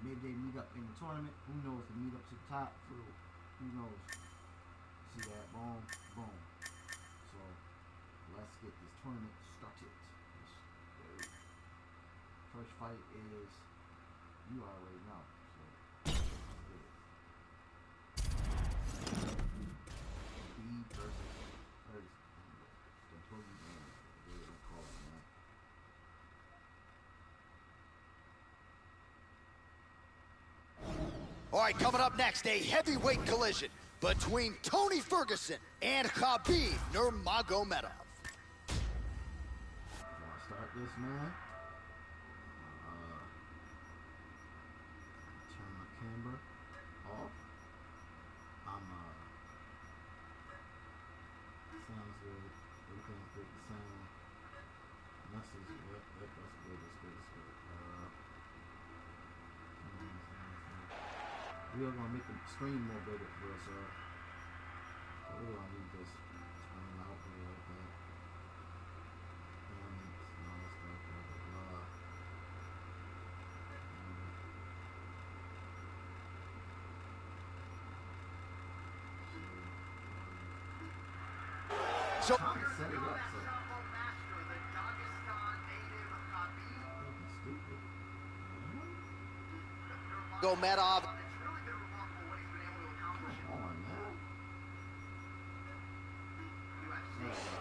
Maybe they meet up in the tournament. Who knows? They meet up to the top. Who knows? See that? Boom, boom. So let's get this tournament started. First fight is, you already know. So let's get it. B versus the boogeyman. They don't call it, man. All right, coming up next, a heavyweight collision between Tony Ferguson and Khabib Nurmagomedov. I'll start this, man. Turn my camera off. Sounds good. Everything's good. The sound. Message. Yep, that's good. That's good. We are gonna make the screen more bigger for us, so we're gonna need this turn out here like that. And all that stuff, blah blah blah. So trying to set it up, so stupid. Nurmagomedov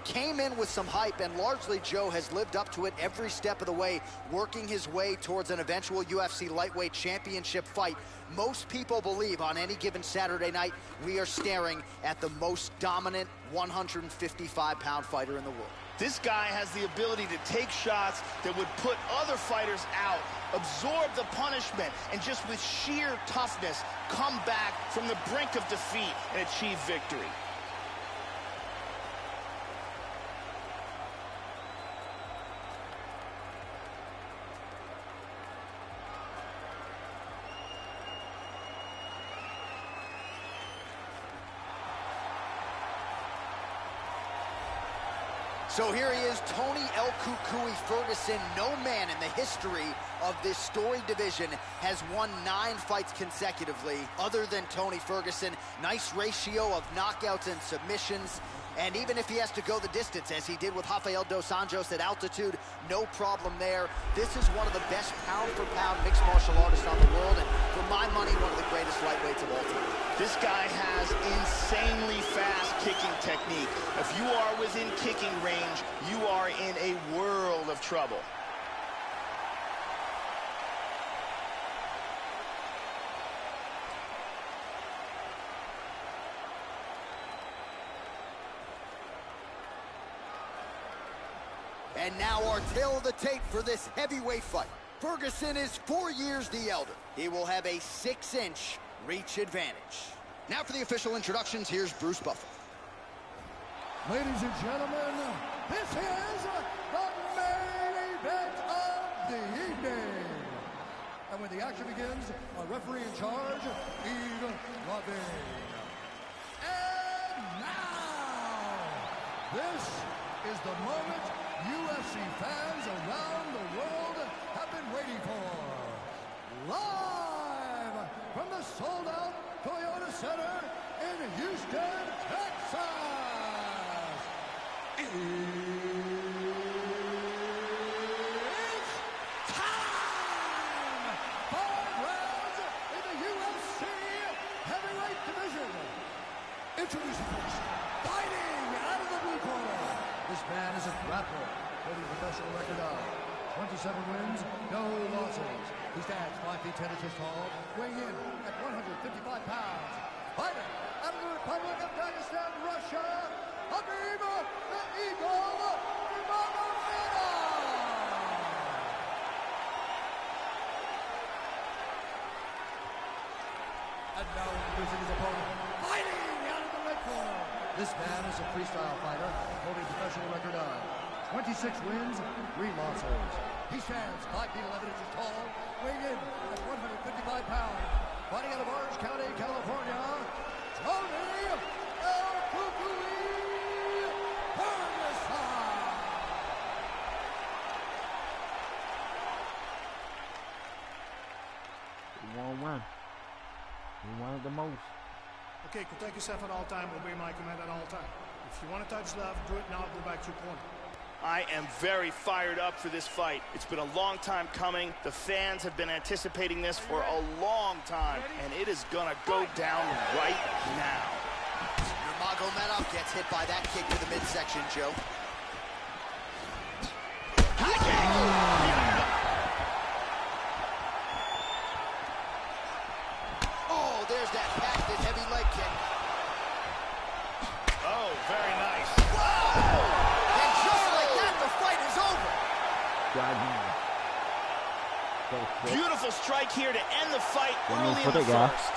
came in with some hype, and largely Joe has lived up to it every step of the way, working his way towards an eventual UFC lightweight championship fight. Most people believe on any given Saturday night, we are staring at the most dominant 155-pound fighter in the world. This guy has the ability to take shots that would put other fighters out, absorb the punishment, and just with sheer toughness, come back from the brink of defeat and achieve victory. So here he is, Tony El Cucuy Ferguson. No man in the history of this storied division has won 9 fights consecutively, other than Tony Ferguson. Nice ratio of knockouts and submissions. And even if he has to go the distance, as he did with Rafael Dos Anjos at altitude, no problem there. This is one of the best pound-for-pound mixed martial artists on the world, and for my money, one of the greatest lightweights of all time. This guy has insanely fast kicking technique. If you are within kicking range, you are in a world of trouble. And now our tale of the tape for this heavyweight fight. Ferguson is 4 years the elder. He will have a 6-inch reach advantage. Now for the official introductions, here's Bruce Buffer. Ladies and gentlemen, this is the main event of the evening. And when the action begins, our referee in charge, Yves Robin. And now, this is the moment UFC fans around the world have been waiting for. Live from the sold-out Toyota Center in Houston, Texas. It's time! 5 rounds in the UFC heavyweight division. Introducing first, fighting out of the blue corner. This man is a grappler, holding a professional record of 27 wins, no losses. He stands 5 feet 10 inches tall, weighing in at 155 pounds. Fighting out of the Republic of Dagestan, Russia, Khabib the Eagle Nurmagomedov. And now introducing his opponent, fighting out of the red corner. This man is a freestyle fighter, holding a professional record of 26 wins, 3 losses. He stands 5 feet 11 inches tall, weighing in at 155 pounds. Fighting out of Orange County, California, Tony El Cucuy Ferguson. Okay, protect yourself at all time, obey my command at all time. If you want to touch left, do it now, go back to your corner. I am very fired up for this fight. It's been a long time coming. The fans have been anticipating this for a long time, and it is gonna go down right now. Nurmagomedov gets hit by that kick to the midsection, Joe. Oh, there's that patented heavy leg kick. Oh, very nice. Whoa! And just like that, the fight is over. Beautiful strike here to end the fight early in the first.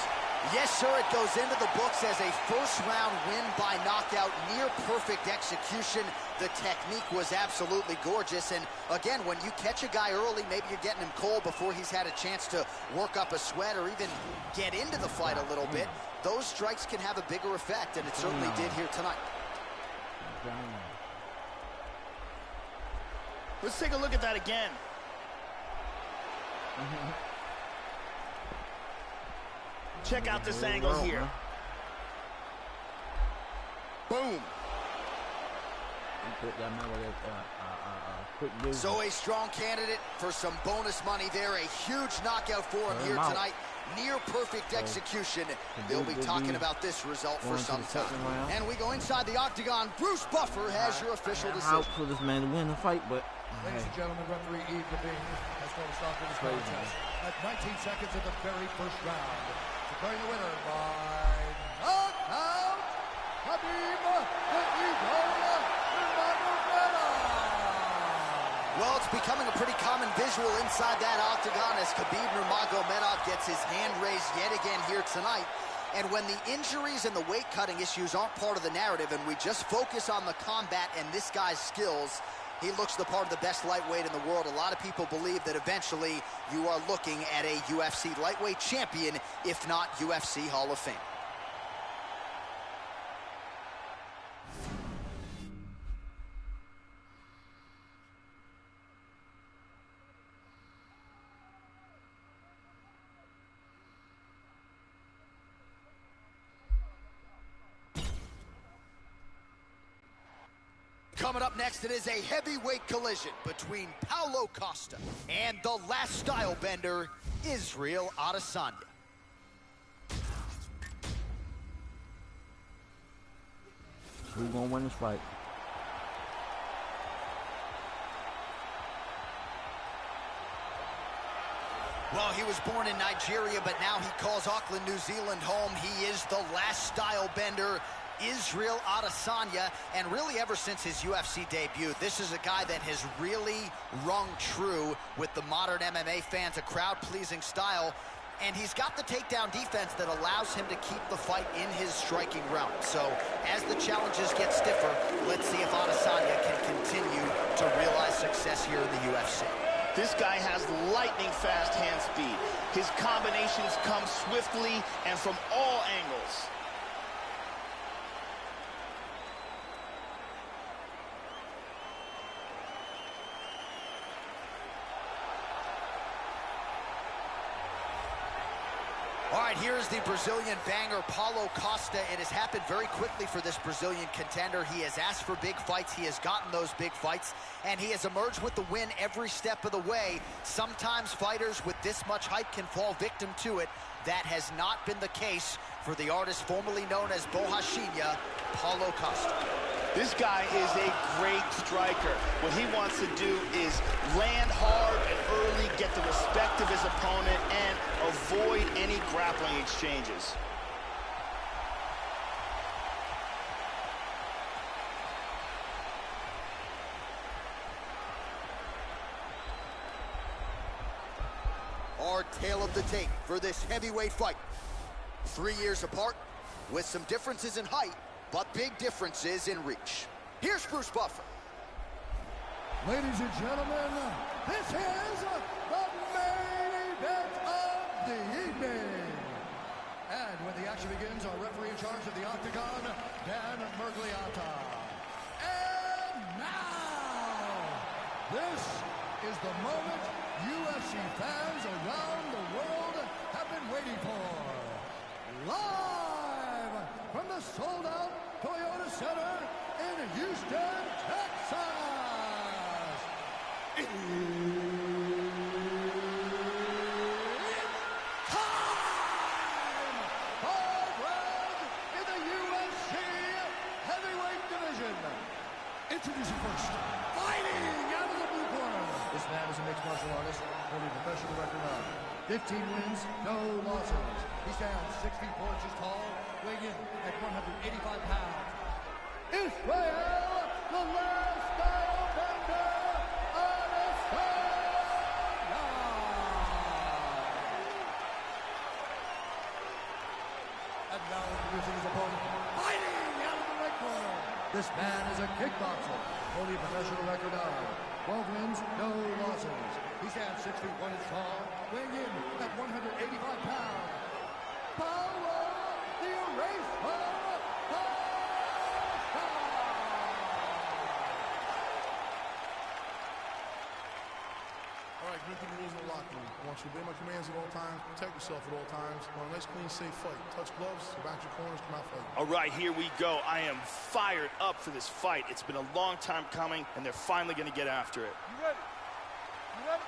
Yes, sir, it goes into the books as a first-round win by knockout, near-perfect execution. The technique was absolutely gorgeous, and again, when you catch a guy early, maybe you're getting him cold before he's had a chance to work up a sweat or even get into the fight a little bit. Those strikes can have a bigger effect, and it certainly did here tonight. Let's take a look at that again. Check out this angle here. Boom. So a strong candidate for some bonus money there. A huge knockout for him here tonight. Near perfect execution. They'll be talking about this result for some time. And we go inside the octagon. Bruce Buffer has your official decision. Out for this man to win the fight, but Ladies and gentlemen, referee Yves Labine has called a stop to this contest at 19 seconds of the very first round. Declaring the winner by knockout, Khabib the Eagle Nurmagomedov. Well, it's becoming a pretty common visual inside that octagon as Khabib Nurmagomedov gets his hand raised yet again here tonight. And when the injuries and the weight-cutting issues aren't part of the narrative and we just focus on the combat and this guy's skills, he looks the part of the best lightweight in the world. A lot of people believe that eventually you are looking at a UFC lightweight champion, if not UFC Hall of Fame. Coming up next, it is a heavyweight collision between Paulo Costa and the last style bender, Israel Adesanya. who's gonna win this fight? Well, he was born in Nigeria, but now he calls Auckland, New Zealand home. He is the last style bender, Israel Adesanya, and really ever since his UFC debut, this is a guy that has really rung true with the modern MMA fans, a crowd-pleasing style, and he's got the takedown defense that allows him to keep the fight in his striking realm. So as the challenges get stiffer, let's see if Adesanya can continue to realize success here in the UFC. This guy has lightning-fast hand speed. His combinations come swiftly and from all angles. All right, here's the Brazilian banger, Paulo Costa. It has happened very quickly for this Brazilian contender. He has asked for big fights. He has gotten those big fights, and he has emerged with the win every step of the way. Sometimes fighters with this much hype can fall victim to it. That has not been the case for the artist formerly known as Borrachinha, Paulo Costa. This guy is a great striker. What he wants to do is land hard and early, get the respect of his opponent, and avoid any grappling exchanges. Our tale of the tape for this heavyweight fight. 3 years apart, with some differences in height, but big differences in reach. Here's Bruce Buffer. Ladies and gentlemen, this is the main event of the evening. And when the action begins, our referee in charge of the octagon, Dan Mergliata. And now, this is the moment UFC fans around the world have been waiting for. Live sold-out Toyota Center in Houston, Texas. It's time! 5 rounds in the UFC heavyweight division. Introducing first, fighting out of the blue corner. This man is a mixed martial artist, holding a professional record of 15 wins, no losses. He stands 6 feet 4 inches tall, weighing in at 185 pounds. Israel, the last style bender, Adesanya. And now introducing his opponent, fighting out of the red corner. This man is a kickboxer, holding a professional record of 12 wins, no losses. He stands 6 feet 1 inch tall, weighing in at 185 pounds. Paulo, the Eraser, All right, good thing rules in the locker room. I want you to obey my commands at all times, protect yourself at all times. I want a nice, clean, safe fight. Touch gloves, back your corners, come out fighting. All right, here we go. I am fired up for this fight. It's been a long time coming, and they're finally going to get after it. You ready? You ready?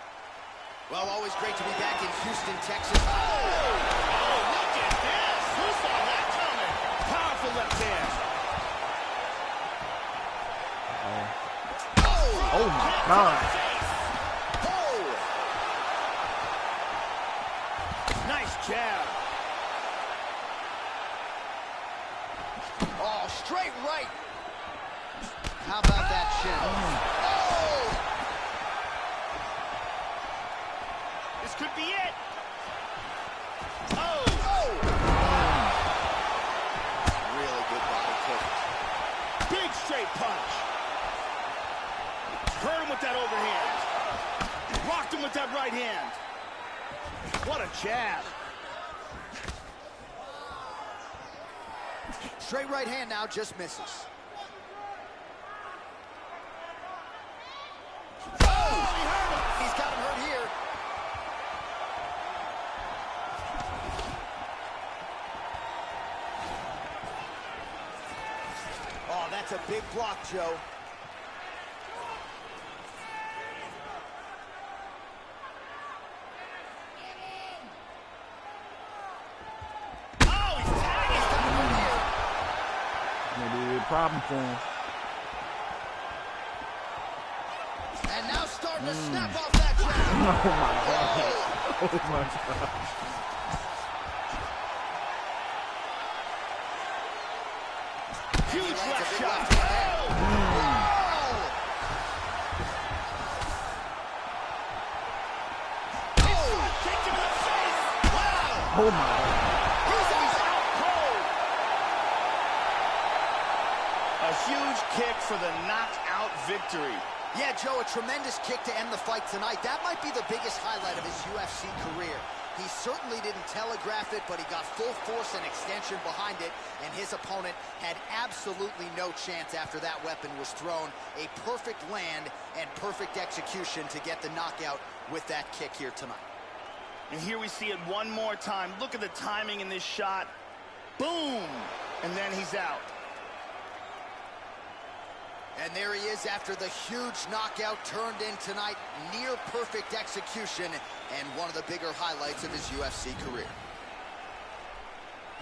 Well, always great to be back in Houston, Texas. Oh, look at this. Who saw that coming? Powerful left hand. Oh my God. Oh! Nice jab. Oh, straight right. How about that chin? Oh! This could be it. Oh! Oh! Really good body kick. Big straight punch. Hurt him with that overhand. Rocked him with that right hand. What a jab. Straight right hand now, just misses. Oh! He hurt him. He's got him hurt here. Oh, that's a big block, Joe. Oh, he's tagging. Maybe a problem for him. And now starting to snap off that jab. Oh my God. Oh my God. Huge left shot. Oh! Kicked him in the face. Wow. Oh my God. He's out cold. A huge kick for the knockout victory. Yeah, Joe, a tremendous kick to end the fight tonight. That might be the biggest highlight of his UFC career. He certainly didn't telegraph it, but he got full force and extension behind it, and his opponent had absolutely no chance after that weapon was thrown. A perfect land and perfect execution to get the knockout with that kick here tonight. And here we see it one more time. Look at the timing in this shot. Boom! And then he's out. And there he is after the huge knockout turned in tonight. Near perfect execution and one of the bigger highlights of his UFC career.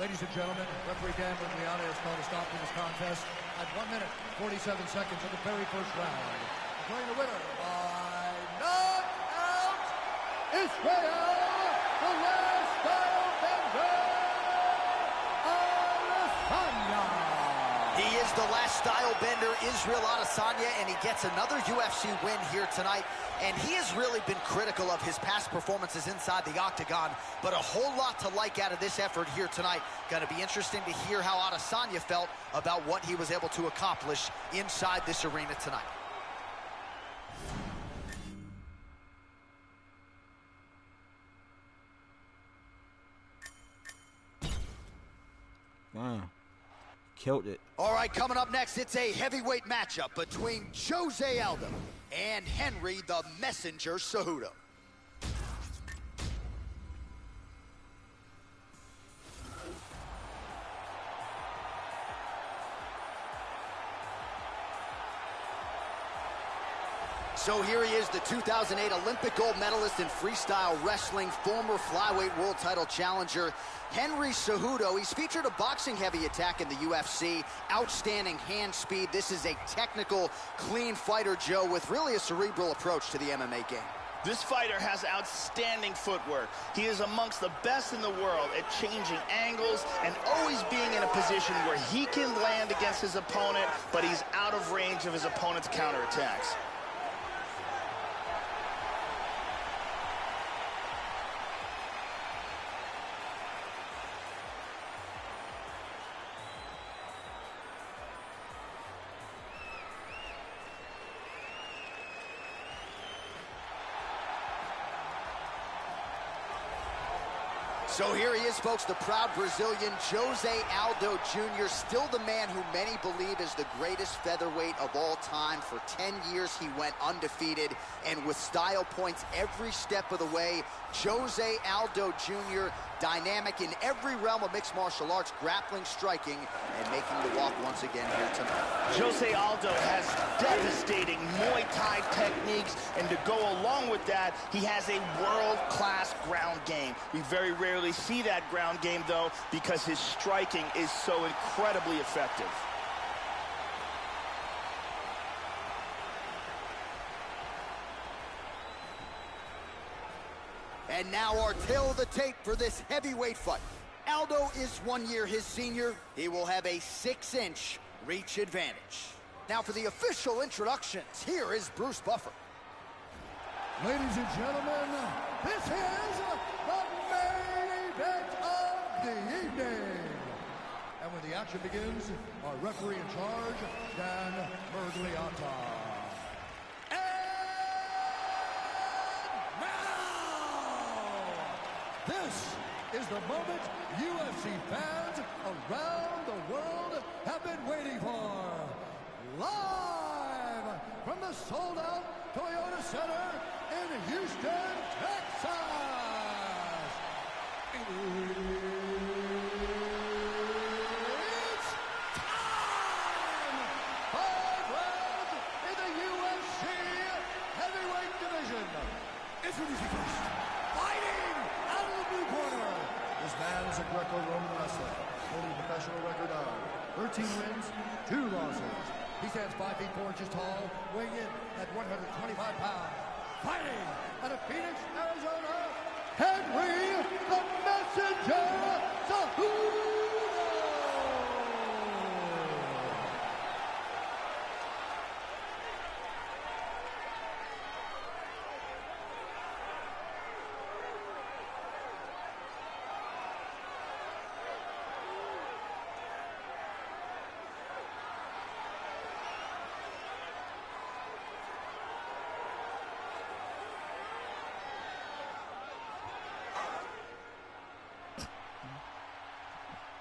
Ladies and gentlemen, referee Dan Brigliano has called a stop to this contest at 1 minute, 47 seconds of the very first round. Declaring the winner by knockout, Israel, the last style bender, Adesanya. He is the last style bender, Israel Adesanya, and he gets another UFC win here tonight. And he has really been critical of his past performances inside the octagon, but a whole lot to like out of this effort here tonight. Going to be interesting to hear how Adesanya felt about what he was able to accomplish inside this arena tonight. Wow. Killed it. All right, coming up next, it's a heavyweight matchup between Jose Aldo and Henry the Messenger Cejudo. So here he is, the 2008 Olympic gold medalist in freestyle wrestling, former flyweight world title challenger, Henry Cejudo. He's featured a boxing-heavy attack in the UFC, outstanding hand speed. This is a technical, clean fighter, Joe, with really a cerebral approach to the MMA game. This fighter has outstanding footwork. He is amongst the best in the world at changing angles and always being in a position where he can land against his opponent, but he's out of range of his opponent's counterattacks. So here he is, folks, the proud Brazilian, Jose Aldo Jr., still the man who many believe is the greatest featherweight of all time. For 10 years, he went undefeated, and with style points every step of the way. Jose Aldo Jr., dynamic in every realm of mixed martial arts, grappling, striking, and making the walk once again here tonight. Jose Aldo has devastating Muay Thai techniques, and to go along with that, he has a world-class ground game. We very rarely see that ground game, though, because his striking is so incredibly effective. And now our tale of the tape for this heavyweight fight. Aldo is 1 year his senior. He will have a 6-inch reach advantage. Now for the official introductions, here is Bruce Buffer. Ladies and gentlemen, this is the main event of the evening. And when the action begins, our referee in charge, Dan Mergliata. This is the moment UFC fans around the world have been waiting for. Live from the sold-out Toyota Center in Houston, Texas. It's time! 5 rounds in the UFC heavyweight division. Introducing first, fighting out of the blue corner. This man is a Greco-Roman wrestler, holding a professional record of 13 wins, 2 losses. He stands 5 feet 4 inches tall, weighing in at 125 pounds. Fighting out of Phoenix, Arizona, Henry the Messenger Cejudo.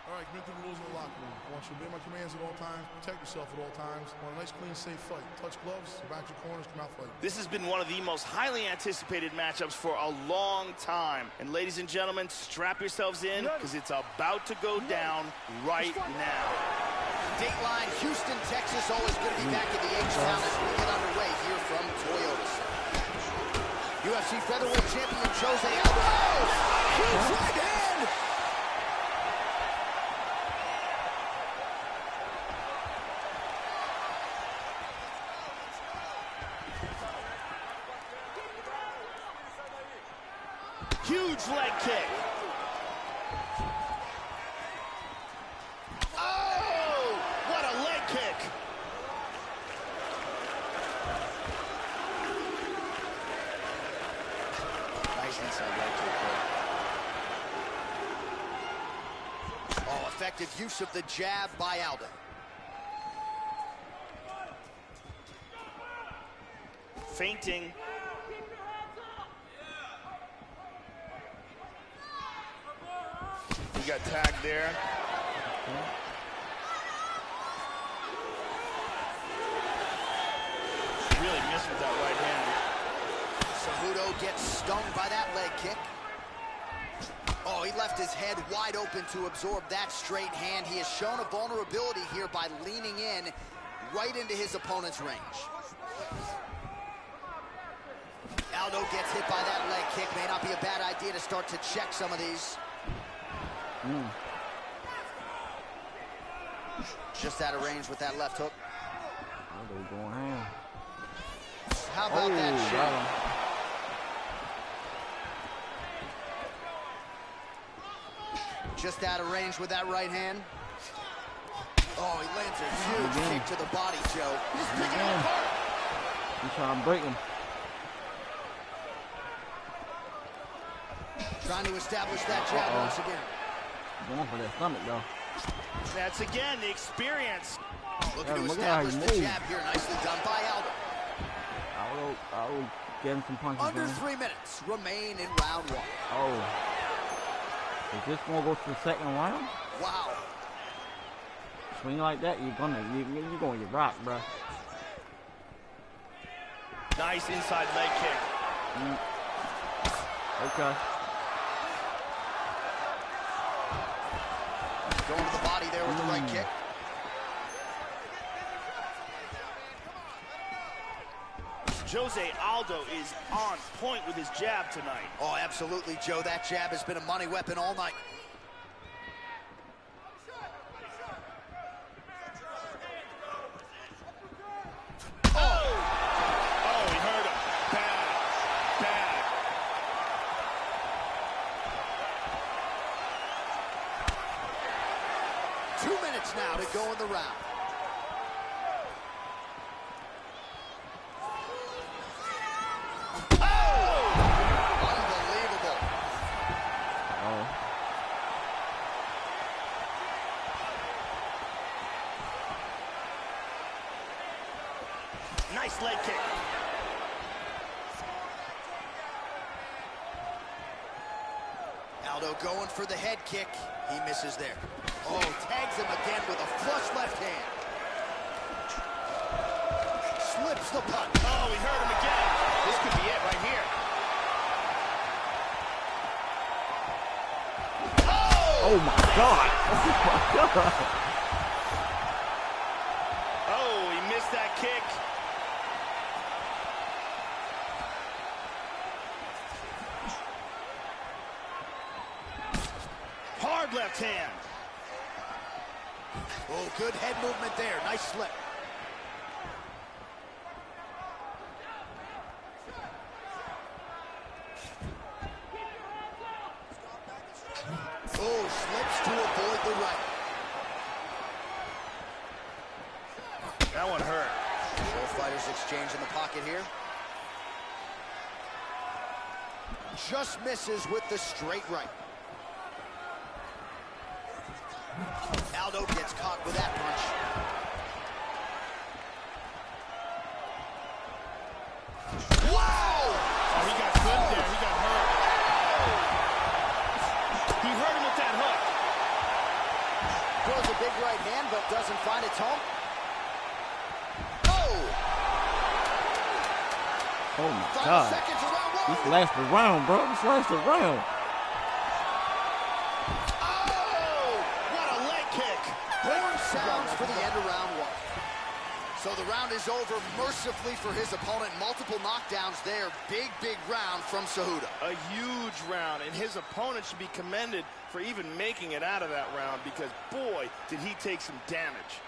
All right, commit to the rules in the locker room. I want you to obey my commands at all times, protect yourself at all times. I want a nice, clean, safe fight. Touch gloves, back your corners, come out fight. This has been one of the most highly anticipated matchups for a long time. And ladies and gentlemen, strap yourselves in, because it's about to go down right now. Dateline, Houston, Texas, always good to be back in the H-Town as we get underway here from Toyota Center. UFC featherweight champion Jose Aldo. Huge right hand! Huge leg kick. Oh, what a leg kick. Nice inside leg kick there. Oh, effective use of the jab by Aldo. Feinting. He got tagged there. Really missed with that right hand. Cejudo gets stung by that leg kick. Oh, he left his head wide open to absorb that straight hand. He has shown a vulnerability here by leaning in right into his opponent's range. Aldo gets hit by that leg kick. May not be a bad idea to start to check some of these. Just out of range with that left hook. Aldo going ham. How about that shot? Just out of range with that right hand. Oh, he lands a huge kick to the body, Joe. He's picking him apart. He's trying to break him. Trying to establish that jab once again. Going for that stomach, though. That's, again, the experience. Looking to establish the jab here. Nicely done by Aldo. Aldo getting some punches. Under 3 minutes remain in round 1. Oh. Is this going to go to the second round? Wow. Swing like that, you're going to get rocked, bro. Nice inside leg kick. Okay. Going to the body there with the right kick. Jose Aldo is on point with his jab tonight. Oh, absolutely, Joe. That jab has been a money weapon all night. Oh, he hurt him. Bad. Bad. Two minutes now to go in the round. Nice leg kick. Aldo going for the head kick. He misses there. Oh, tags him again with a flush left hand. Slips the punch. Oh, he hurt him again. This could be it right here. Oh my God. Oh my God. Oh, he missed that kick. Hard left hand. Oh, good head movement there. Nice slip. Oh, slips to avoid the right. That one hurt. Both fighters exchange in the pocket here. Just misses with the straight right. Aldo gets caught with that punch. Wow! Oh, he got clipped there. He got hurt. He hurt him with that hook. Throws a big right hand, but doesn't find its home. Oh! Oh my Final God. seconds of round 1. This lasts a round, bro. This lasts a round. Sounds for the end of round 1. So the round is over mercifully for his opponent. Multiple knockdowns there. Big, big round from Cejudo. A huge round, and his opponent should be commended for even making it out of that round because, boy, did he take some damage.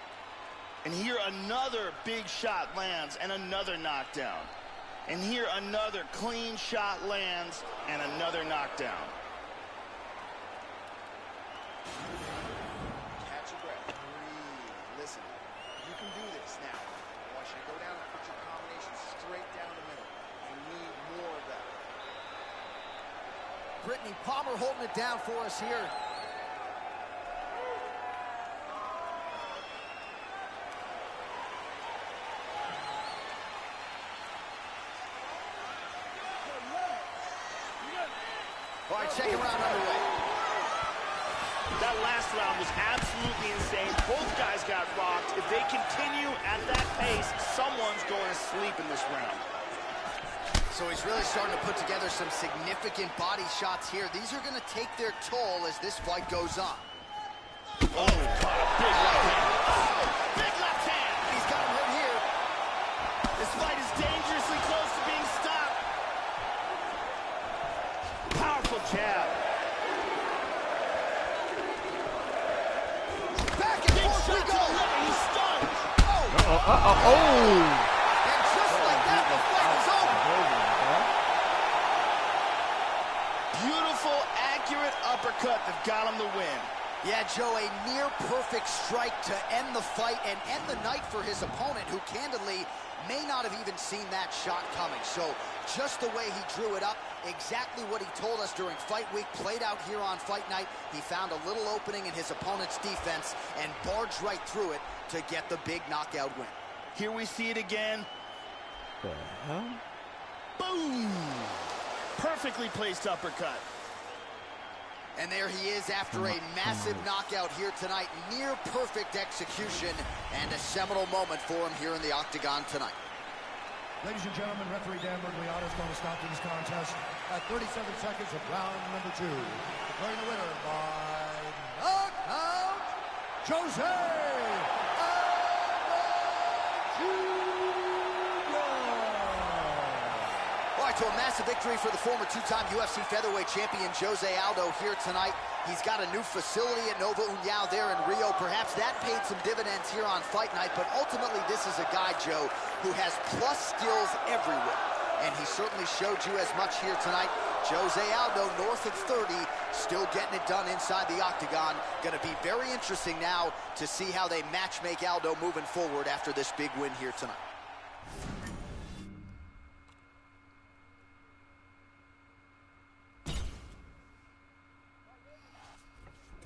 And here another big shot lands and another knockdown. And here another clean shot lands and another knockdown. Catch your breath. Breathe. Listen. You can do this now. I want you to go down and put your combination straight down the middle. You need more of that. Brittany Palmer holding it down for us here. All right, second round underway. That last round was absolutely insane. Both guys got rocked. If they continue at that pace, someone's going to sleep in this round. So he's really starting to put together some significant body shots here. These are going to take their toll as this fight goes on. Oh, caught a big left hand. Oh, big left hand. He's got him hit here. This fight is dangerously close to being stopped. And just like that, the fight is over. Beautiful, accurate uppercut that got him the win. Yeah, Joe, a near-perfect strike to end the fight and end the night for his opponent, who candidly may not have even seen that shot coming. So just the way he drew it up, exactly what he told us during fight week, played out here on fight night. He found a little opening in his opponent's defense and barged right through it to get the big knockout win. Here we see it again. The hell? Boom! Perfectly placed uppercut. And there he is after a massive knockout here tonight. Near perfect execution and a seminal moment for him here in the octagon tonight. Ladies and gentlemen, referee Dan Bergliano is going to stop this contest at 37 seconds of round number 2. Declaring the winner by knockout, Jose So a massive victory for the former two-time UFC featherweight champion Jose Aldo here tonight. He's got a new facility at Nova União there in Rio. Perhaps that paid some dividends here on fight night, but ultimately this is a guy, Joe, who has plus skills everywhere. And he certainly showed you as much here tonight. Jose Aldo, north of 30, still getting it done inside the octagon. Going to be very interesting now to see how they match-make Aldo moving forward after this big win here tonight.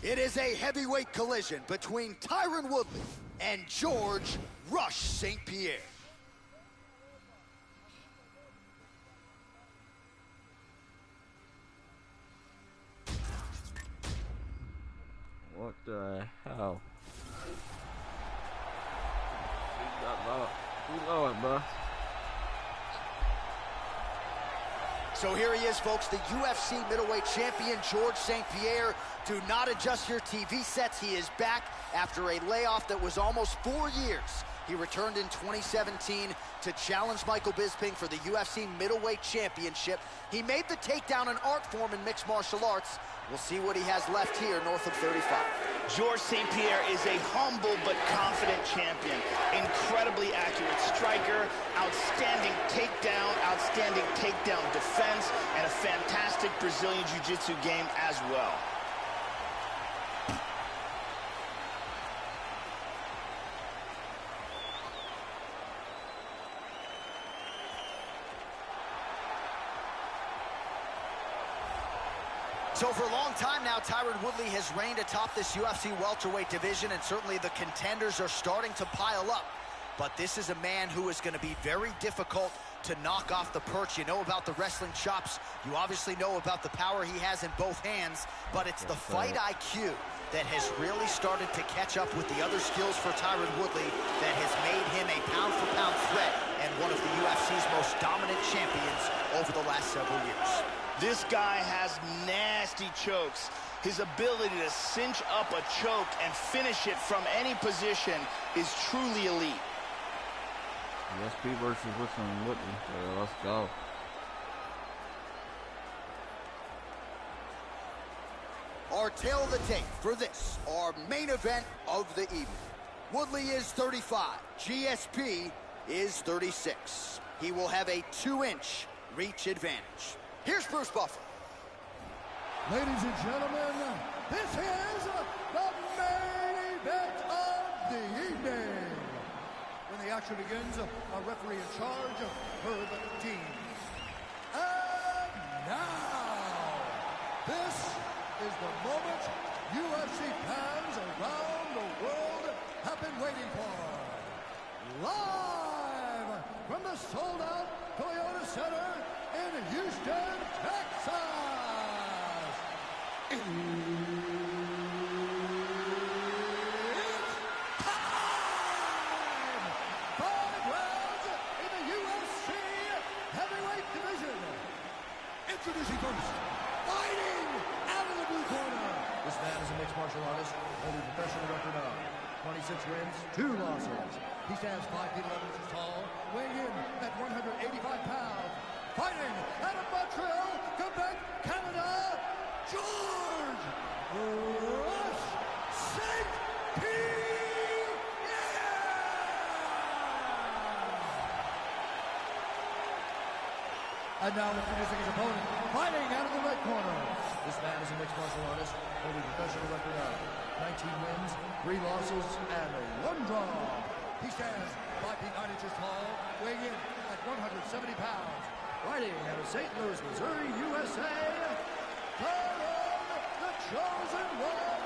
It is a heavyweight collision between Tyron Woodley and George Rush St. Pierre. What the hell? You know it, bro. So here he is, folks, the UFC middleweight champion, George St. Pierre. Do not adjust your TV sets. He is back after a layoff that was almost 4 years. He returned in 2017 to challenge Michael Bisping for the UFC middleweight championship. He made the takedown an art form in mixed martial arts. We'll see what he has left here north of 35. George St. Pierre is a humble but confident champion. Incredibly accurate striker, outstanding takedown defense, and a fantastic Brazilian Jiu-Jitsu game as well. So for a long time now, Tyron Woodley has reigned atop this UFC welterweight division, and certainly the contenders are starting to pile up. But this is a man who is going to be very difficult to knock off the perch. You know about the wrestling chops. You obviously know about the power he has in both hands, but it's the fight IQ that has really started to catch up with the other skills for Tyron Woodley that has made him a pound-for-pound threat and one of the UFC's most dominant champions over the last several years. This guy has nasty chokes. His ability to cinch up a choke and finish it from any position is truly elite. USP versus Woodley. So let's go. Our tail of the tape for this, our main event of the evening. Woodley is 35. GSP is 36. He will have a 2-inch reach advantage. Here's Bruce Buffer. Ladies and gentlemen, this is the main event of the evening. When the action begins, our referee in charge, Herb Dean. And now, this is the moment UFC fans around the world have been waiting for. Live from the sold-out Toyota Center in Houston, Texas. It's time! 5 rounds in the UFC heavyweight division. Introducing first, fighting out of the blue corner. This man is a mixed martial artist, holding a professional record of 26 wins, 2 losses. He stands 5 feet 11 inches tall, weighing in at 185 pounds. Fighting out of Montreal, Quebec, Canada, George Rush St. Pierre! And now introducing his opponent, fighting out of the red corner. This man is a mixed martial artist, holding a professional record of 19 wins, 3 losses, and 1 draw. He stands 5 feet 9 inches tall, weighing in at 170 pounds. Fighting out of St. Louis, Missouri, USA, the chosen one,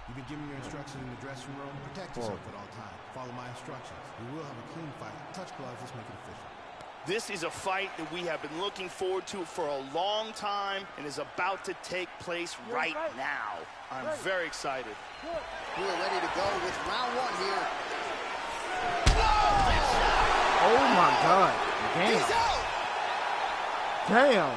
You've been given your instructions in the dressing room. Protect yourself at all times. Follow my instructions. We will have a clean fight. Touch gloves. Let's make it official. This is a fight that we have been looking forward to for a long time and is about to take place right now. I'm very excited. We are ready to go with round 1 here. Oh my God. Damn. He's out. Damn.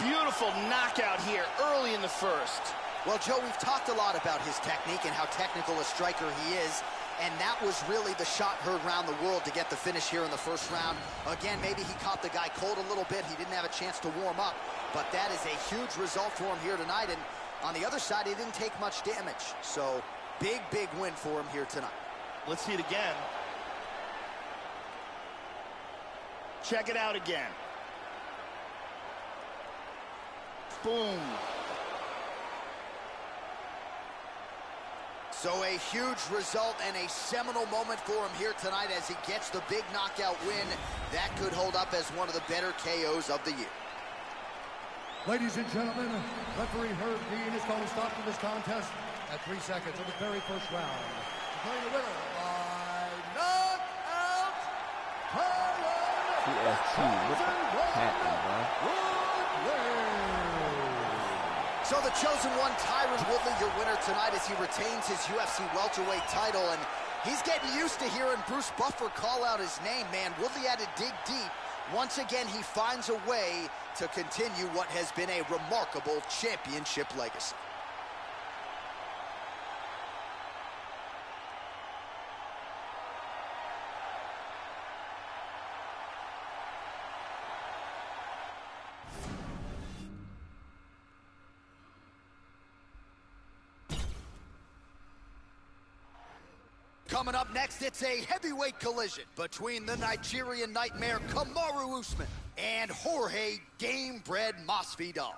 Beautiful knockout here early in the first. Well, Joe, we've talked a lot about his technique and how technical a striker he is, and that was really the shot heard around the world to get the finish here in the first round. Again, maybe he caught the guy cold a little bit. He didn't have a chance to warm up, but that is a huge result for him here tonight, and on the other side, he didn't take much damage. So, big, big win for him here tonight. Let's see it again. Check it out again. Boom. So a huge result and a seminal moment for him here tonight as he gets the big knockout win. That could hold up as one of the better KOs of the year. Ladies and gentlemen, referee Herb Dean is calling a stop to this contest at 3 seconds of the very first round. Declaring the winner by knockout, TST, what the happened, bro? So the chosen one, Tyron Woodley, your winner tonight as he retains his UFC welterweight title. And he's getting used to hearing Bruce Buffer call out his name, man. Woodley had to dig deep. Once again, he finds a way to continue what has been a remarkable championship legacy. Coming up next, it's a heavyweight collision between the Nigerian Nightmare Kamaru Usman and Jorge Gamebred Masvidal.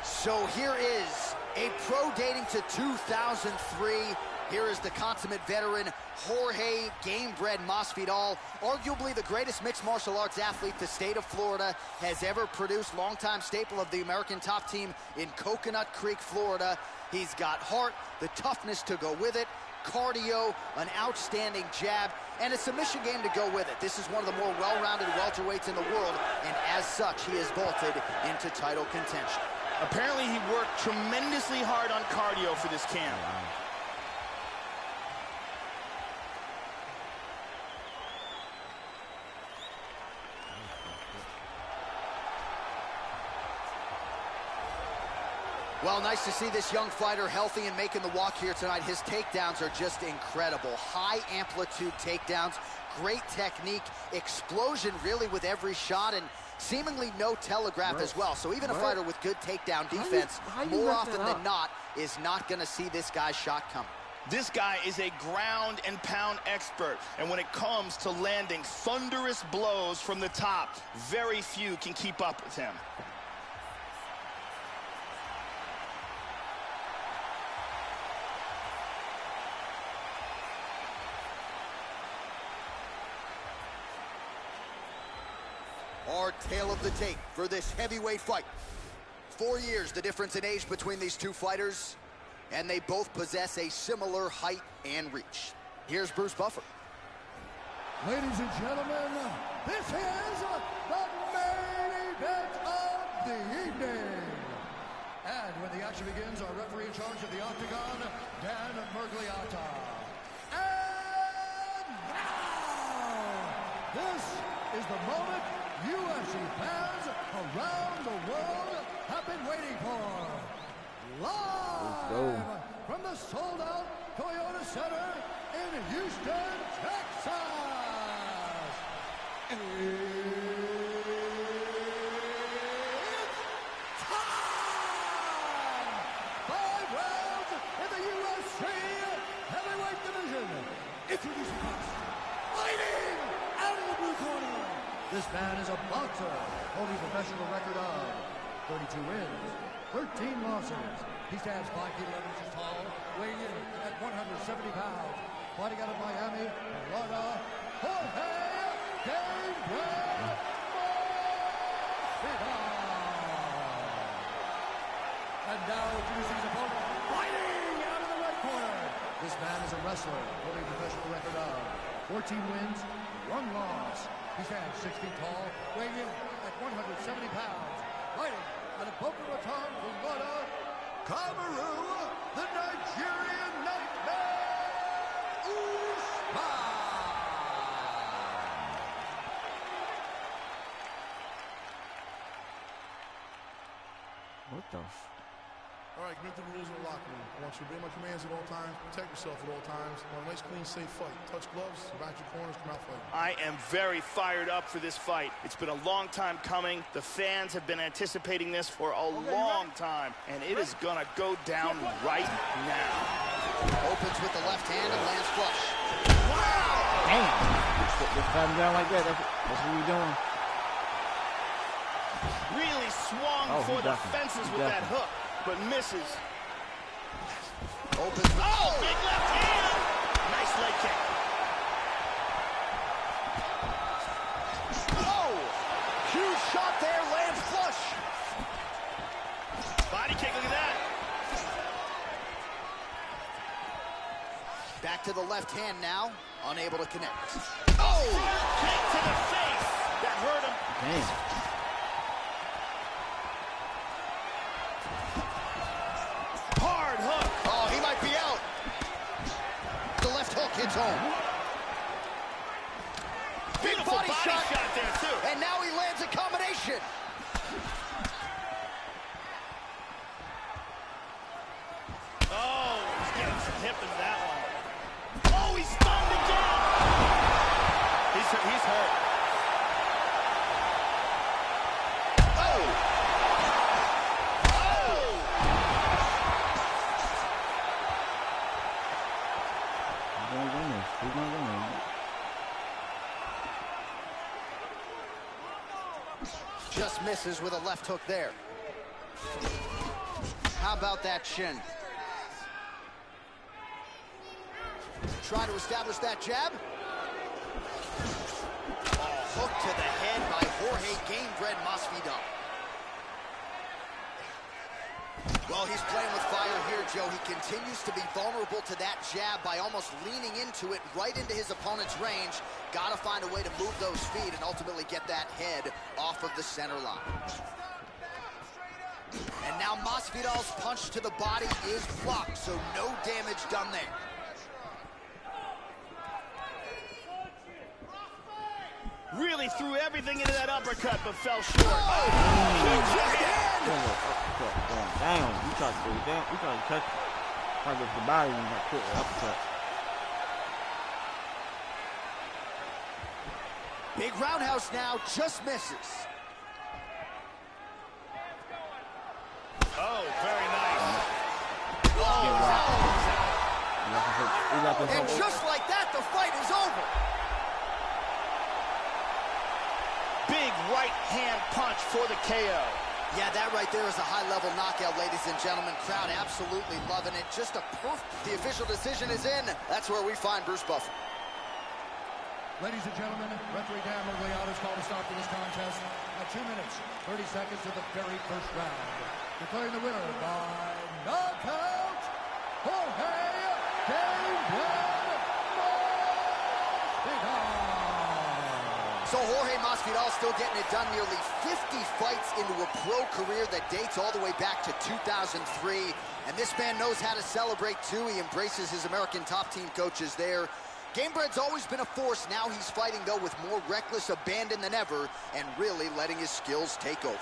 So here is a pro dating to 2003. Here is the consummate veteran, Jorge Gamebred Masvidal, arguably the greatest mixed martial arts athlete the state of Florida has ever produced, longtime staple of the American top team in Coconut Creek, Florida. He's got heart, the toughness to go with it, cardio, an outstanding jab, and a submission game to go with it. This is one of the more well-rounded welterweights in the world, and as such, he has vaulted into title contention. Apparently, he worked tremendously hard on cardio for this camp. Well, nice to see this young fighter healthy and making the walk here tonight. His takedowns are just incredible. High amplitude takedowns, great technique, explosion really with every shot, and seemingly no telegraph as well. So even a fighter with good takedown defense, more often than not, is not going to see this guy's shot coming. This guy is a ground and pound expert, and when it comes to landing thunderous blows from the top, very few can keep up with him. Our tale of the tape for this heavyweight fight. 4 years the difference in age between these two fighters, and they both possess a similar height and reach. Here's Bruce Buffer. Ladies and gentlemen, this is the main event of the evening. And when the action begins, our referee in charge of the Octagon, Dan Mergliata. And now, this is the moment UFC fans around the world have been waiting for. Live boxer, holding a professional record of 32 wins, 13 losses. He stands 5 feet 11 inches tall, weighing in at 170 pounds. Fighting out of Miami, Florida, Jorge Masvidal. And now introducing his opponent, fighting out of the red corner. This man is a wrestler, holding a professional record of 14 wins, 1 loss. He stands 6 feet tall, weighing in at 170 pounds. Fighting out of Boca Raton, Florida, Kamaru, the Nigerian Nightmare, Usman. What the All right, commit to the rules of the locker room. I want you to obey my commands at all times, protect yourself at all times. I want a nice, clean, safe fight. Touch gloves, back your corners, come out fighting. I am very fired up for this fight. It's been a long time coming. The fans have been anticipating this for a long time, and it is gonna go down right now. Opens with the left hand and lands flush. Wow! Damn! Just pat him down like that. That's what we doing. Really swung for the fences with that hook, but misses. Opens with big left hand! Nice leg kick. Oh! Huge shot there, lands flush. Body kick, look at that. back to the left hand now, unable to connect. Oh! Kick to the face. That hurt him. Damn. Hits home. Big body shot there too. And now he lands a combination. Oh, he's getting some hip in that one. Oh, he's stunned again. He's hurt. Just misses with a left hook there. How about that shin? Trying to establish that jab. Hook to the head by Jorge Gamebred Masvidal. Well, he's playing with fire here, Joe. He continues to be vulnerable to that jab by almost leaning into it right into his opponent's range. Got to find a way to move those feet and ultimately get that head off of the center line. And now Masvidal's punch to the body is blocked, so no damage done there. Really threw everything into that uppercut, but fell short. Oh! Damn, you tried to do that. You tried to touch it. Try to get the body and you put the uppercut. Big roundhouse now, just misses. Oh, very nice. And just like that, the fight is over. Big right hand punch for the KO. Yeah, that right there is a high-level knockout, ladies and gentlemen. Crowd absolutely loving it. Just a perfect. The official decision is in. That's where we find Bruce Buffer. Ladies and gentlemen, referee Dan Magliano has called a stop to this contest at 2 minutes, 30 seconds of the very first round. Declaring the winner by knockout, Jorge Gamebred Masvidal. So Jorge Masvidal still getting it done, nearly 50 fights into a pro career that dates all the way back to 2003. And this man knows how to celebrate, too. He embraces his American top team coaches there. Gamebred's always been a force. Now he's fighting, though, with more reckless abandon than ever and really letting his skills take over.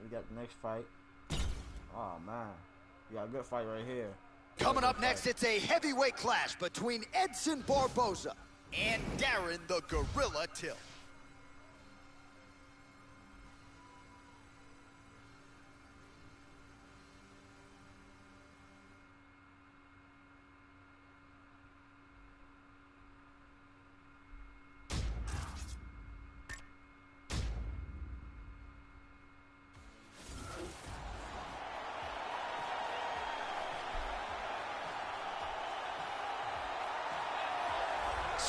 We got the next fight. Oh, man. We got a good fight right here. Coming up next, it's a heavyweight clash between Edson Barboza and Darren the Gorilla Till.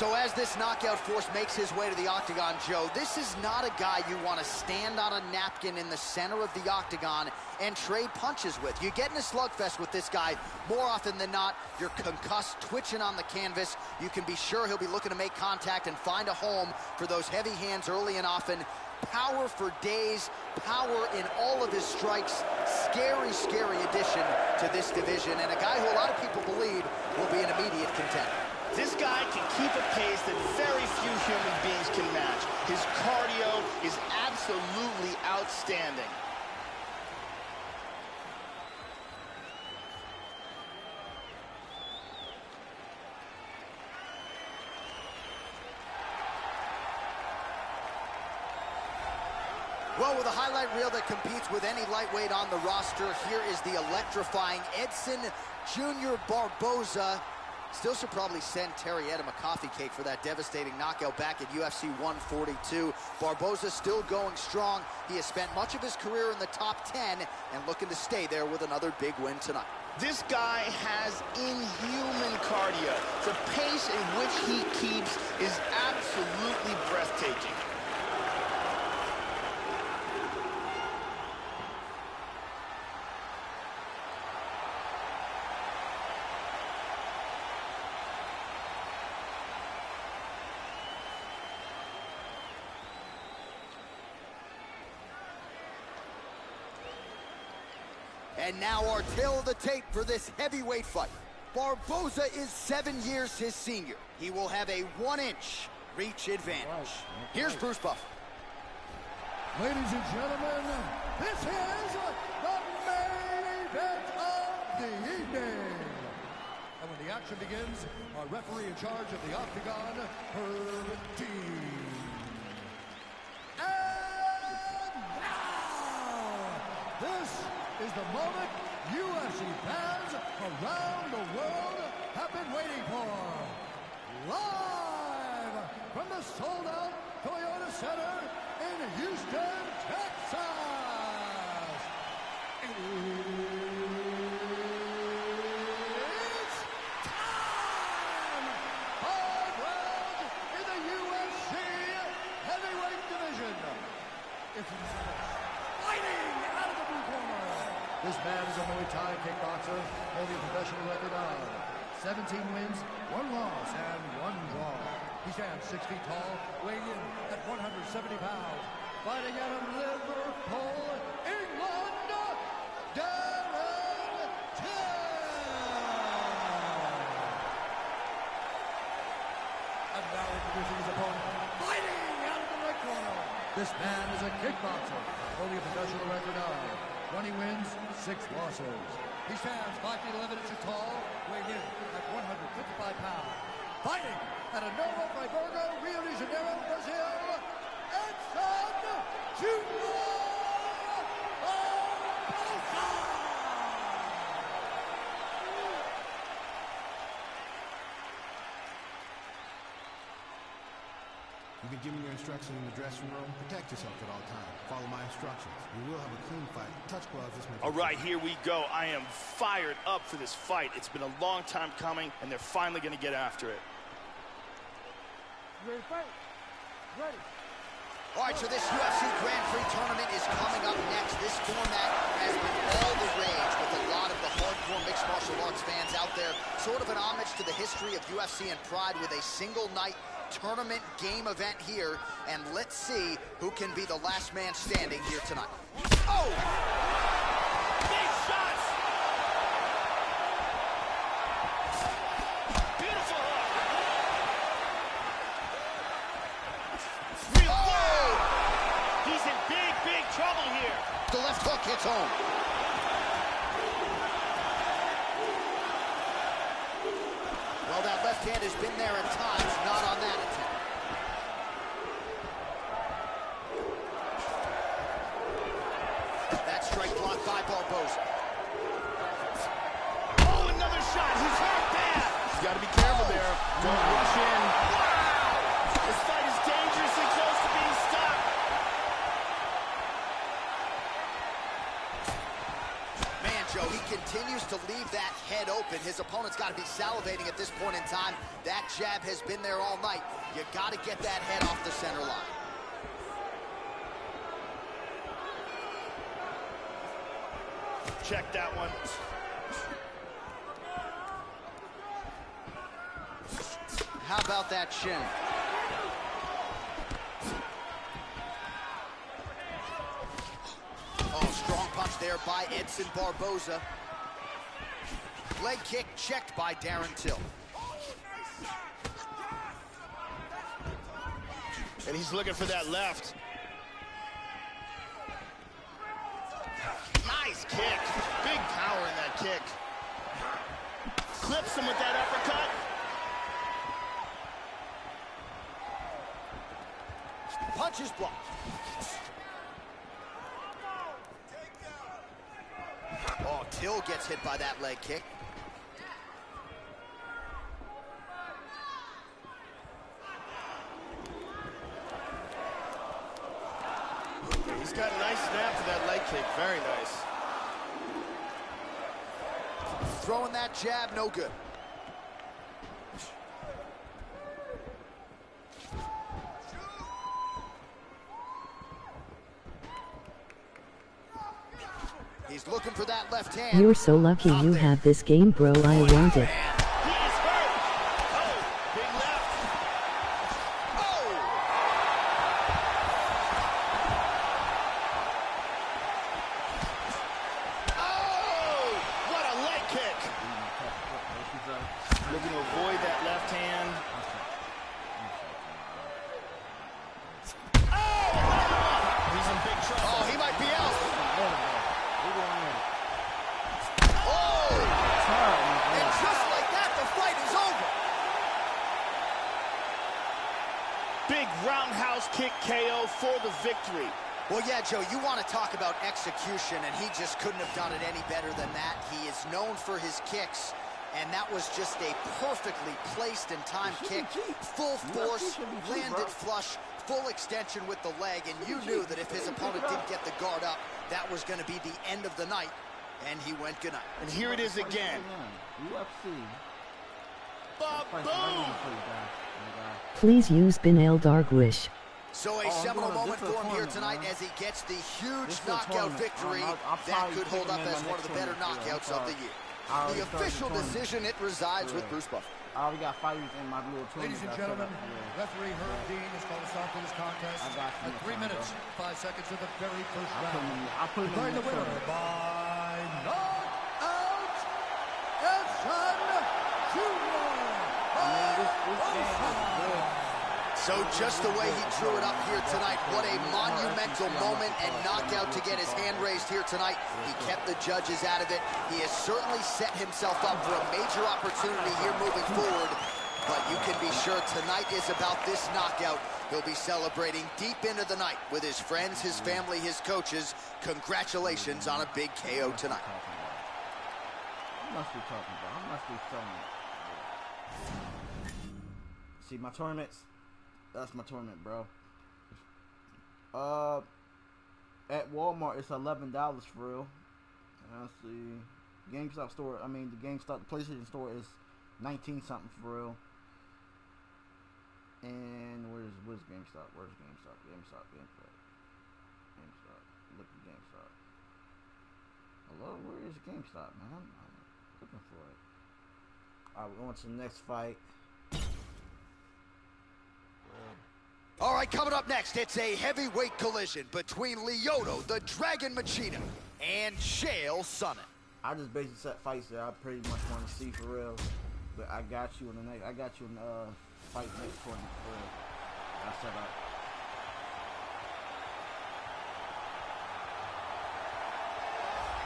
So as this knockout force makes his way to the octagon, Joe, this is not a guy you want to stand on a napkin in the center of the octagon and trade punches with. You get in a slugfest with this guy, more often than not, you're concussed, twitching on the canvas. You can be sure he'll be looking to make contact and find a home for those heavy hands early and often. Power for days, power in all of his strikes. Scary, scary addition to this division, and a guy who a lot of people believe will be an immediate contender. This guy can keep a pace that very few human beings can match. His cardio is absolutely outstanding. Well, with a highlight reel that competes with any lightweight on the roster, here is the electrifying Edson Jr. Barboza. Still should probably send Terry Edom a coffee cake for that devastating knockout back at UFC 142. Barboza still going strong. He has spent much of his career in the top 10 and looking to stay there with another big win tonight. This guy has inhuman cardio. The pace in which he keeps is absolutely breathtaking. And now our tail of the tape for this heavyweight fight. Barboza is 7 years his senior. He will have a 1-inch reach advantage. Here's Bruce Buffer. Ladies and gentlemen, this is the main event of the evening. And when the action begins, our referee in charge of the octagon, Herb Dean. And now, this is the moment UFC fans around the world have been waiting for. Live from the sold-out Toyota Center in Houston, Texas. It's time! 5 rounds in the UFC heavyweight division. It's fighting out of the blue corner. This man is a Muay Thai kickboxer holding a professional record of 17 wins, 1 loss, and 1 draw. He stands 6 feet tall, weighing in at 170 pounds. Fighting out of Liverpool, England, Darren Till. And now introducing his opponent, fighting out of the right corner. This man is a kickboxer holding a professional record of 20 wins, 6 losses. He stands 5 feet 11 inches tall, weighing in at 155 pounds. Fighting at a Novo Friburgo, Rio de Janeiro, Brazil, Edson Jr. Barboza. You've been given your instructions in the dressing room. Protect yourself at all times. Follow my instructions. You will have a clean fight. Touch gloves. All right, here we go. I am fired up for this fight. It's been a long time coming, and they're finally going to get after it. Ready to fight? Ready. All right, so this UFC Grand Prix tournament is coming up next. This format has been all the rage with a lot of the hardcore mixed martial arts fans out there. Sort of an homage to the history of UFC and Pride with a single night tournament game event here, and let's see who can be the last man standing here tonight. Oh! Big shots! Beautiful hook! Real whoa! He's in big, big trouble here. The left hook hits home. Well, that left hand has been there at times, not on that attempt. That strike blocked by Barboza. Oh, another shot. He's hurt bad. You got to be careful there. Don't rush in. Wow! This fight is dangerously close to being stopped. Man, Joe, Joe, he continues to leave that head open. His opponent's got to be salivating at this point in time. That jab has been there all night. You got to get that head off the center line. Check that one. How about that shin? Oh, strong punch there by Edson Barboza. Leg kick checked by Darren Till. And he's looking for that left. Nice kick. Big power in that kick. Clips him with that uppercut. Punch is blocked. Oh, Till gets hit by that leg kick. He's got a nice snap to that leg kick. Very nice. Throwing that jab, no good. He's looking for that left hand. You're so lucky you have this game, bro. I want it. He is hurt. Oh, big left. Oh! Oh! What a leg kick. Looking to avoid that left hand. Oh! He's in big trouble. Oh, he might be out. Oh! And just like that, the fight is over. Big roundhouse kick KO for the victory. Well, yeah, Joe, you want to talk about execution, and he just couldn't have done it any better than that. He is known for his kicks, and that was just a perfectly placed and timed kick. Full force, landed flush, full extension with the leg, and you knew that if his opponent didn't get the guard up, that was going to be the end of the night, and he went good night. And here it is again. UFC. Ba-boom! Please use Bin El Dargwish. So a seminal moment for him here tonight as he gets the huge knockout victory that could hold up as one of the better knockouts of the year. The official decision, it resides with Bruce Buffer. I already got fighters in my little tournament. Ladies and gentlemen, referee Herb Dean has called a stop to this contest at 3 minutes, 5 seconds of the very first round. Declaring the winner by knockout, Edson Jr. So just the way he drew it up here tonight, what a monumental moment and knockout to get his hand raised here tonight. He kept the judges out of it. He has certainly set himself up for a major opportunity here moving forward. But you can be sure tonight is about this knockout. He'll be celebrating deep into the night with his friends, his family, his coaches. Congratulations on a big KO tonight. I must be talking about. I must be filming. See my tournaments. That's my tournament, bro. At Walmart, it's $11 for real. Let's see. GameStop store. I mean, the GameStop, the PlayStation store is 19 something for real. And where's GameStop? Where's GameStop? GameStop. Look at GameStop. Hello, where is GameStop, man? I'm looking for it. Alright, we're going to the next fight. All right, coming up next, it's a heavyweight collision between Lyoto, the Dragon Machida, and Chael Sonnen. I just basically set fights that I pretty much want to see for real. But I got you in the next. I got you in fight next tournament for real. I set up.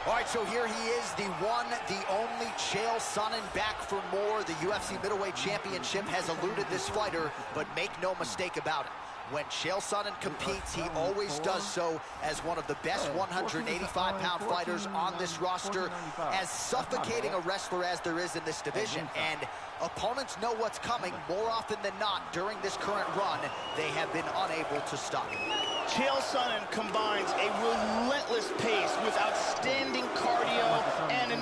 All right, so here he is, the one, the only Chael Sonnen, back for more. The UFC Middleweight Championship has eluded this fighter, but make no mistake about it. When Chael Sonnen competes, he always does so as one of the best 185-pound fighters on this roster, as suffocating a wrestler as there is in this division. And opponents know what's coming more often than not during this current run. They have been unable to stop him. Chael Sonnen combines a relentless pace with outstanding cardio and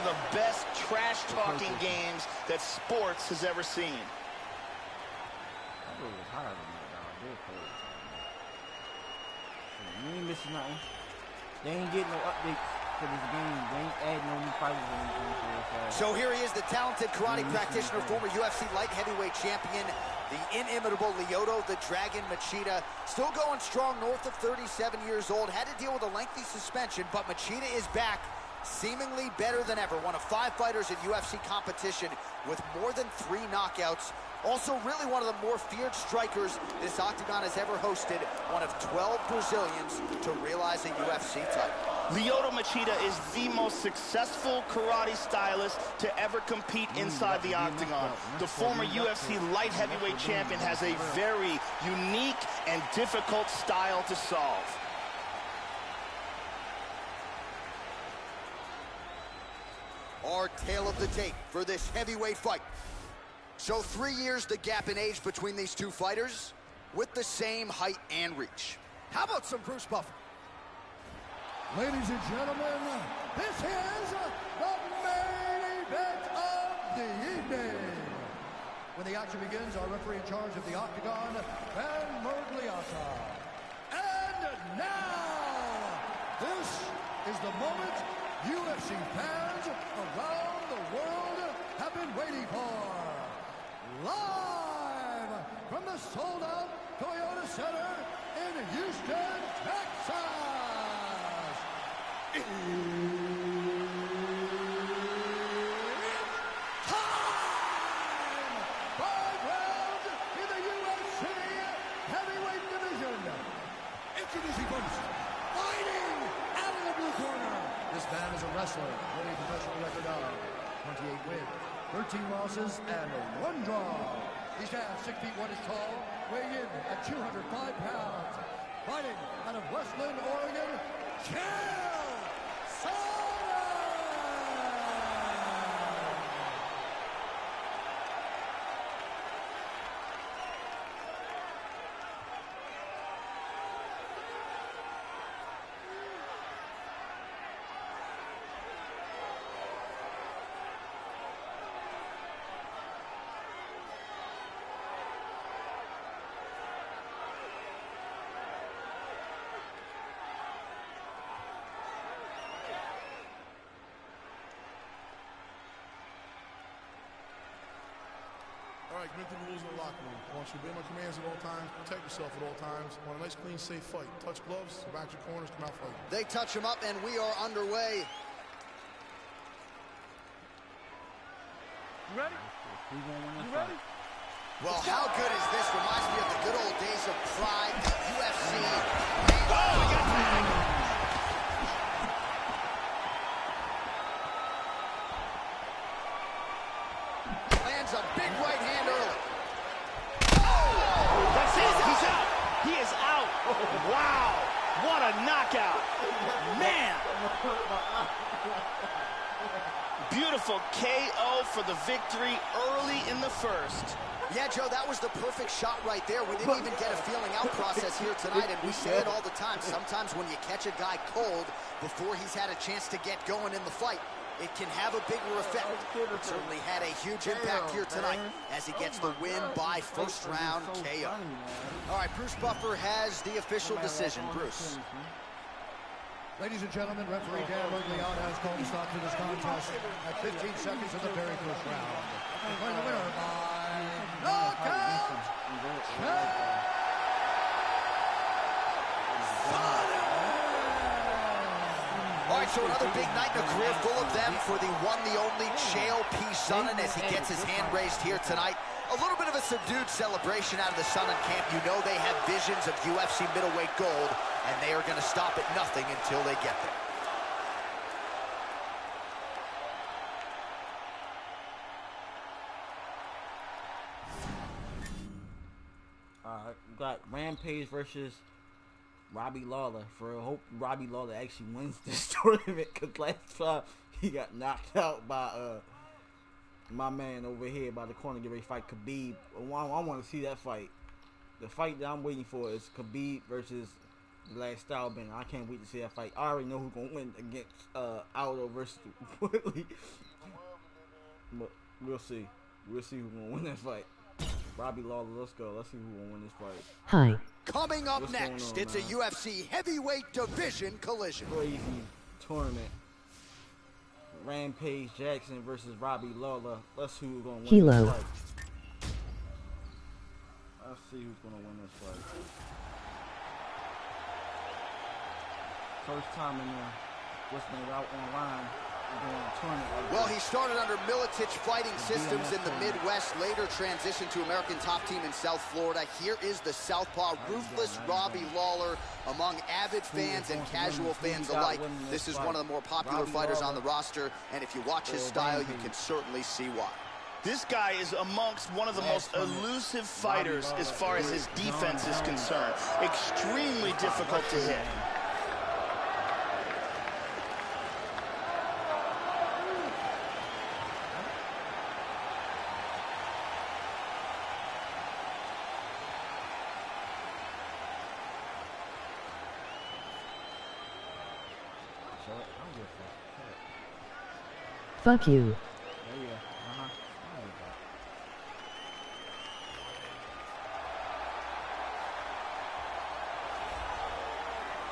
of the best trash-talking games that sports has ever seen. I thought it was higher than that, dog. They're crazy. You ain't missing nothing. They ain't getting no updates for this game. They ain't adding no new fighters or anything. So here he is, the talented karate practitioner, former UFC light heavyweight champion, the inimitable Lyoto the Dragon Machida, still going strong, north of 37 years old. Had to deal with a lengthy suspension, but Machida is back, seemingly better than ever. One of 5 fighters in UFC competition with more than 3 knockouts. Also, really one of the more feared strikers this octagon has ever hosted. One of 12 Brazilians to realize a UFC title. Lyoto Machida is the most successful karate stylist to ever compete inside the octagon. The former UFC light heavyweight champion has a very unique and difficult style to solve. Our tale of the tape for this heavyweight fight. So 3 years the gap in age between these two fighters with the same height and reach. How about some Bruce Buffer? Ladies and gentlemen, this is the main event of the evening. When the action begins, our referee in charge of the octagon, Van Mergliata. And now, this is the moment UFC fans around the world have been waiting for. Live from the sold-out Toyota Center in Houston, Texas. It's time! 5 rounds in the UFC heavyweight division. Introducing first, fighting out of the blue corner. This man is a wrestler with a professional record of 28 wins, 13 losses, and 1 draw. He stands 6 feet 1 inch tall, weighing in at 205 pounds. Fighting out of Westland, Oregon, Chael Sonnen! All right, commit to the rules in the locker room. I want you to obey my commands at all times, protect yourself at all times. I want a nice, clean, safe fight. Touch gloves, back your corners, come out fighting. They touch him up, and we are underway. You ready? You ready? Well, how good is this? Reminds me of the good old days of Pride, UFC. Lands a big right hand early. That's it. He's out. He is out. Wow. What a knockout. Man. Beautiful KO for the victory early in the first. Yeah, Joe, that was the perfect shot right there. We didn't even get a feeling out process here tonight, and we say it all the time. Sometimes when you catch a guy cold before he's had a chance to get going in the fight, it can have a bigger effect. It certainly had a huge impact here tonight as he gets the win by first round KO. All right, Bruce Buffer has the official decision. Bruce. Ladies and gentlemen, referee Dan Mergliata has called a stop to this contest at 15 seconds of the very first round. Declaring the winner by knockout, All right, so another big night in a career full of them for the one, the only Chael Sonnen as he gets his hand raised here tonight. A little bit of a subdued celebration out of the Sonnen camp. You know they have visions of UFC middleweight gold, and they are going to stop at nothing until they get there. We got Rampage versus Robbie Lawler. For I hope Robbie Lawler actually wins this tournament, because last time he got knocked out by my man over here by the corner, get ready to fight Khabib. I want to see that fight. The fight that I'm waiting for is Khabib versus last style bender. I can't wait to see that fight. I already know who's gonna win against Aldo versus Woodley, but we'll see. We'll see who's gonna win that fight. Robbie Lawler, let's go. Let's see who's gonna win this fight. Hi. Coming up What's next, going on, it's a man? UFC heavyweight division collision. Crazy tournament. Rampage Jackson versus Robbie Lawler. Let's see who's gonna win Hilo. this fight. Let's see who's gonna win this fight. First time in the listening out online. Well, he started under Militich fighting systems in the Midwest, later transitioned to American Top Team in South Florida. Here is the southpaw, ruthless Robbie Lawler. Among avid fans and casual fans alike, this is one of the more popular fighters on the roster, and if you watch his style, you can certainly see why. This guy is amongst one of the most elusive fighters as far as his defense is concerned. Extremely difficult to hit. Fuck you.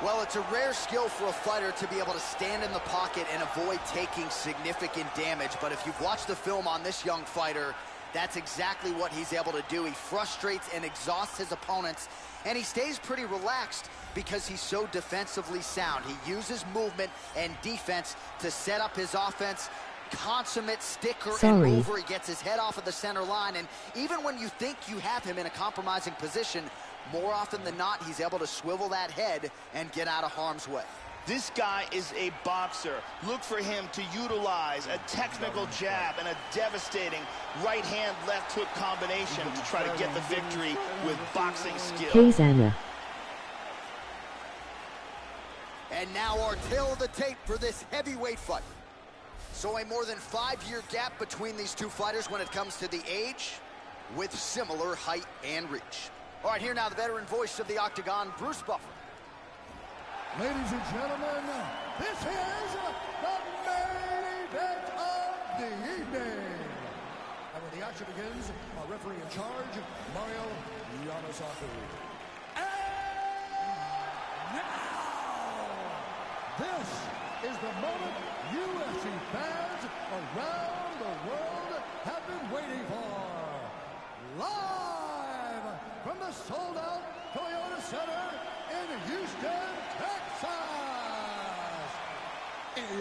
Well, it's a rare skill for a fighter to be able to stand in the pocket and avoid taking significant damage. But if you've watched the film on this young fighter, that's exactly what he's able to do. He frustrates and exhausts his opponents, and he stays pretty relaxed because he's so defensively sound. He uses movement and defense to set up his offense. Consummate sticker and mover. He gets his head off of the center line, and even when you think you have him in a compromising position, more often than not, he's able to swivel that head and get out of harm's way. This guy is a boxer. Look for him to utilize a technical jab and a devastating right hand, left hook combination to try to get the victory with boxing skill. Kazana. And now our tale of the tape for this heavyweight fight. So a more than 5-year gap between these two fighters when it comes to the age, with similar height and reach. All right, here now the veteran voice of the Octagon, Bruce Buffer. Ladies and gentlemen, this is the main event of the evening. And when the action begins, our referee in charge, Mario Yamasaki. And now, this is the moment UFC fans around the world have been waiting for. Live from the sold-out Toyota Center in Houston, Texas. It's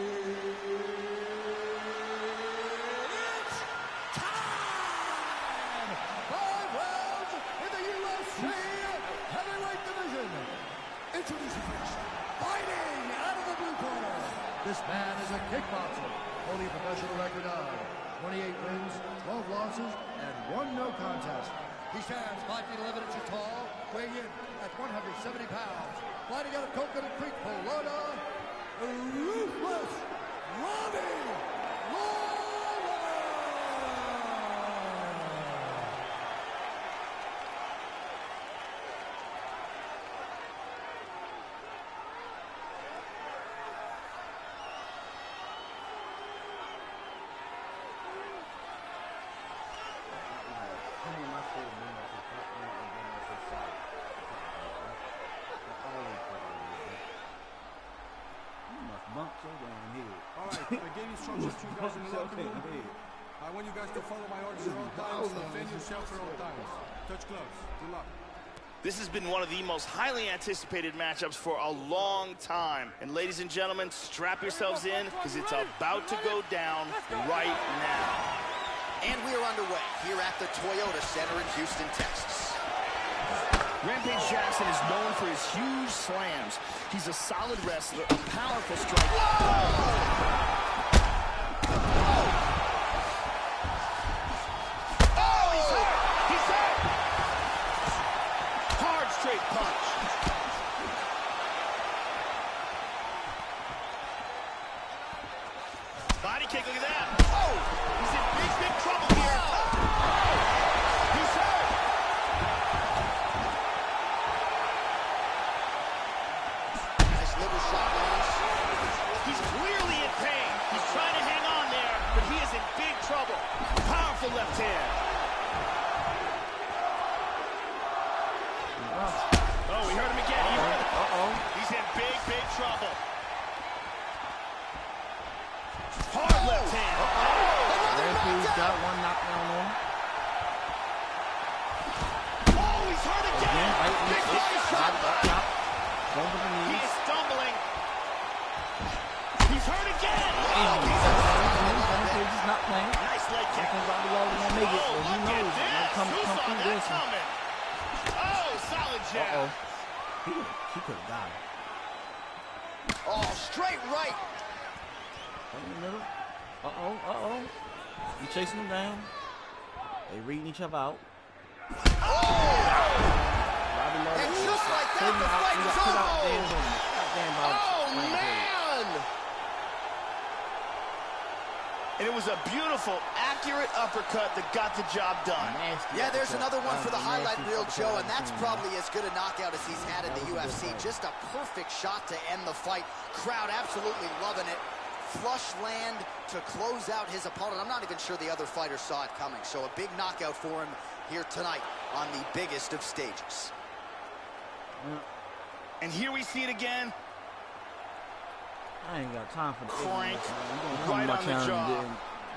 time! 5 rounds in the UFC heavyweight division. Introducing first, fighting out of the blue corner. This man is a kickboxer, holding a professional record of 28 wins, 12 losses, and 1 no contest. He stands 5 feet 11 inches tall, weighing in at 170 pounds. Fighting out of Coconut Creek, Florida, ruthless Robbie Lawler! Alright, I gave instructions to you guys in the locker room. I want you guys to follow my orders at all times, defend yourselves at all times. Touch gloves. Good luck. This has been one of the most highly anticipated matchups for a long time. And ladies and gentlemen, strap yourselves in because it's about to go down right now. And we are underway here at the Toyota Center in Houston, Texas. Rampage Jackson is known for his huge slams. He's a solid wrestler, a powerful striker. Oh, he's hurt! He's hurt! Hard straight punch. Body kick, look at that. Oh, he's in big, big trouble here. Oh, he's hurt. liver shot lands. He's clearly in pain. He's trying to hang on there, but he is in big trouble. Powerful left hand. Oh, we heard him again. He's in big, big trouble. Hard left hand. Rampage got one knockdown on him. Oh, he's hurt again. Big body shot. He is stumbling. He's hurt again. Rampage is not playing. Nice leg I kick. think Robbie Lawler gonna make it. But who knows? Come Who saw through that this one. coming? Oh, solid jab. He could have got him. Oh, straight right. Right in the middle. You chasing him down. They reading each other out. Robbie Lawler. And just like that, the fight is over. Oh, man! And it was a beautiful, accurate uppercut that got the job done. Yeah, there's another one for the highlight reel, Joe, and that's probably as good a knockout as he's had in the UFC. Just a perfect shot to end the fight. Crowd absolutely loving it. Flush land to close out his opponent. I'm not even sure the other fighter saw it coming. So a big knockout for him here tonight on the biggest of stages. And here we see it again. I ain't got time for the Crank right on the jaw.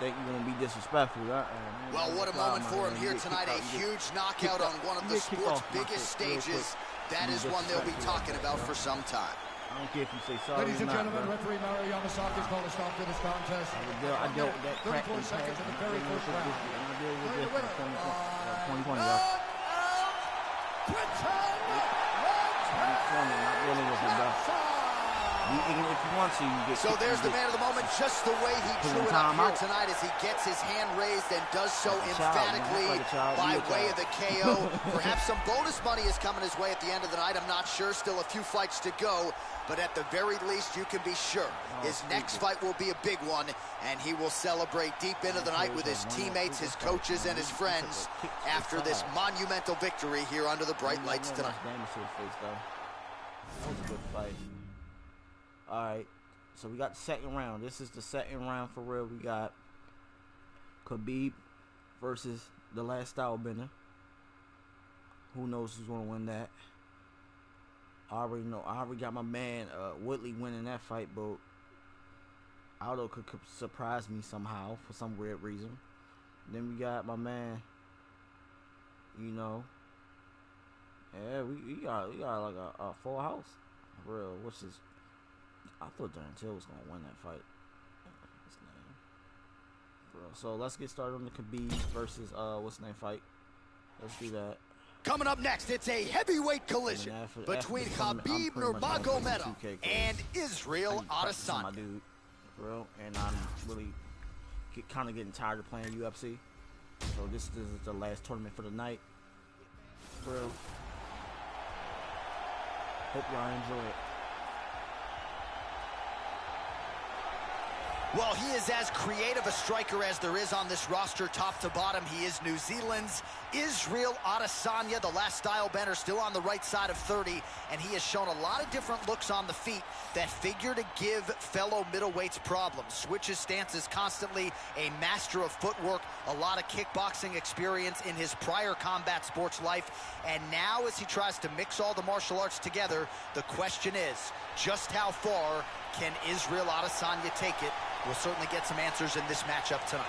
Think you're gonna be disrespectful. Well, what a moment for him here tonight. A huge knockout on one of the sport's biggest stages. That is one they'll be talking about for some time. I don't care if you say sorry Ladies or and not, gentlemen, bro. referee Mario Yamasaki has called a stop to this contest. I dealt with that crack in 34 the past. seconds in the very first round. I deal with this in 2020, Quinton not dealing with it, bro. Even if you want to, you get So there's the man of the moment, just the way he drew it up here tonight as he gets his hand raised and does so emphatically by way of the KO. Perhaps some bonus money is coming his way at the end of the night. I'm not sure. Still a few fights to go. But at the very least, you can be sure his next fight will be a big one, and he will celebrate deep into the night with his teammates, his coaches, and his friends after this monumental victory here under the bright lights tonight. That was a good fight. All right, so we got the second round. This is the second round for real. We got Khabib versus the last stylebender. Who knows who's gonna win that? I already know. I already got my man Woodley winning that fight, but Aldo could surprise me somehow for some weird reason. Then we got my man. You know. Yeah, we got like a full house, for real. Which is. I thought Darren Till was gonna win that fight. What's his name? Bro. So let's get started on the Khabib versus what's his name fight. Let's do that. Coming up next, it's a heavyweight collision between Khabib Nurmagomedov and Israel Adesanya. My dude, bro, and I'm really kind of getting tired of playing UFC. So this is the last tournament for the night, bro. Hope y'all enjoy it. Well, he is as creative a striker as there is on this roster, top to bottom. He is New Zealand's Israel Adesanya, the last stylebender, still on the right side of 30, and he has shown a lot of different looks on the feet that figure to give fellow middleweights problems. Switches stances constantly, a master of footwork, a lot of kickboxing experience in his prior combat sports life, and now as he tries to mix all the martial arts together, the question is, just how far can Israel Adesanya take it? We'll certainly get some answers in this matchup tonight.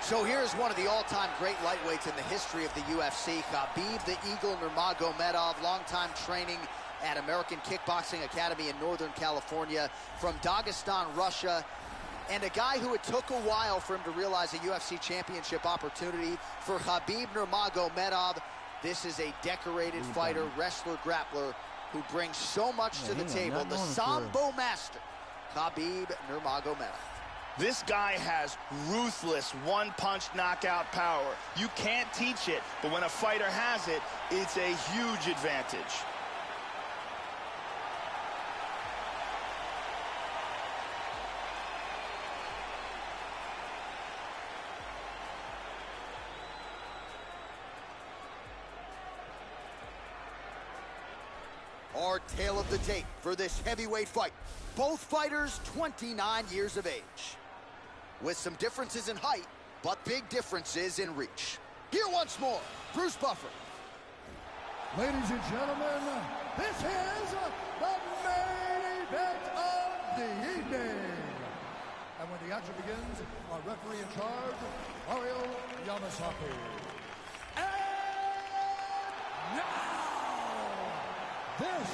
So here's one of the all-time great lightweights in the history of the UFC, Khabib the Eagle Nurmagomedov, longtime training at American Kickboxing Academy in Northern California, from Dagestan, Russia. And a guy who it took a while for him to realize a UFC championship opportunity. For Khabib Nurmagomedov, this is a decorated fighter, wrestler, grappler, who brings so much to the table. The Sambo master, Khabib Nurmagomedov. This guy has ruthless one-punch knockout power. You can't teach it, but when a fighter has it, it's a huge advantage. Tale of the tape for this heavyweight fight. Both fighters 29 years of age. With some differences in height, but big differences in reach. Here once more, Bruce Buffer. Ladies and gentlemen, this is the main event of the evening. And when the action begins, our referee in charge, Mario Yamasaki. And now, this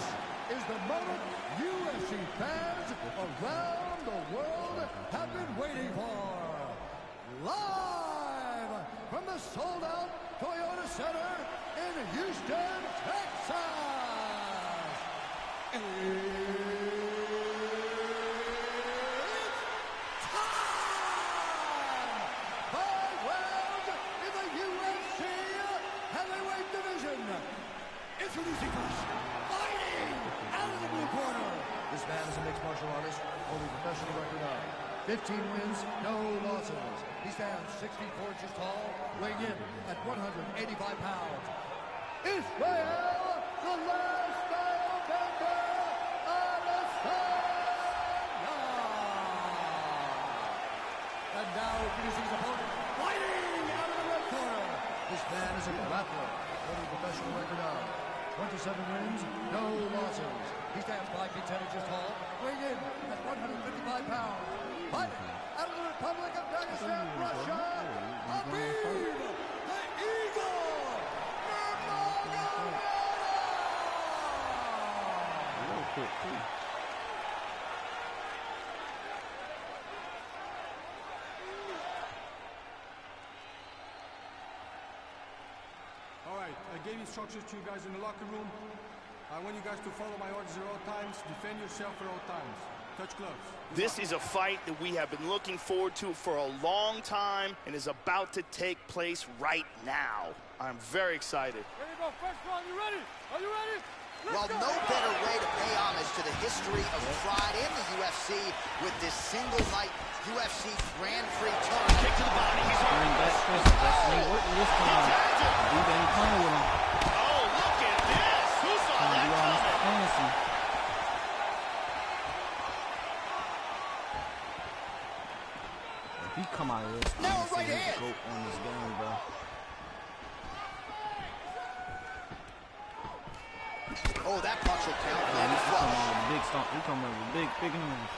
is the moment UFC fans around the world have been waiting for. Live from the sold-out Toyota Center in Houston, Texas. It's time! 5 rounds in the UFC heavyweight division. Introducing first, fighting out of the blue corner. This man is a mixed martial artist, holding a professional record of 15 wins, no losses. He stands 64 inches tall, weighing in at 185 pounds. Israel, the last Bender Adesanya. And now introducing his opponent, fighting out of the red corner. This man is a grappler, holding a professional record of 27 wins, no losses. He stands 5 feet 10 inches tall, weighing in at 155 pounds. Fighting out of the Republic of Dagestan, Russia, Habib, the Eagle, Nurmagomedov! All right, I gave instructions to you guys in the locker room. I want you guys to follow my orders at all times, defend yourself at all times. Touch gloves. This is a fight that we have been looking forward to for a long time and is about to take place right now. I'm very excited. Ready to go first round, you ready? Are you ready? Well, no better way to pay homage to the history of pride in the UFC with this single night UFC Grand Prix tournament. Kick to the body. He's hurt. This time. We've been playing with him. Oh, look at this. Who saw that coming? If he come out of this, Now right hand. Go on this game, bro. Oh, that punch will count. And He flush. come with a big stomp. He come with a big hands.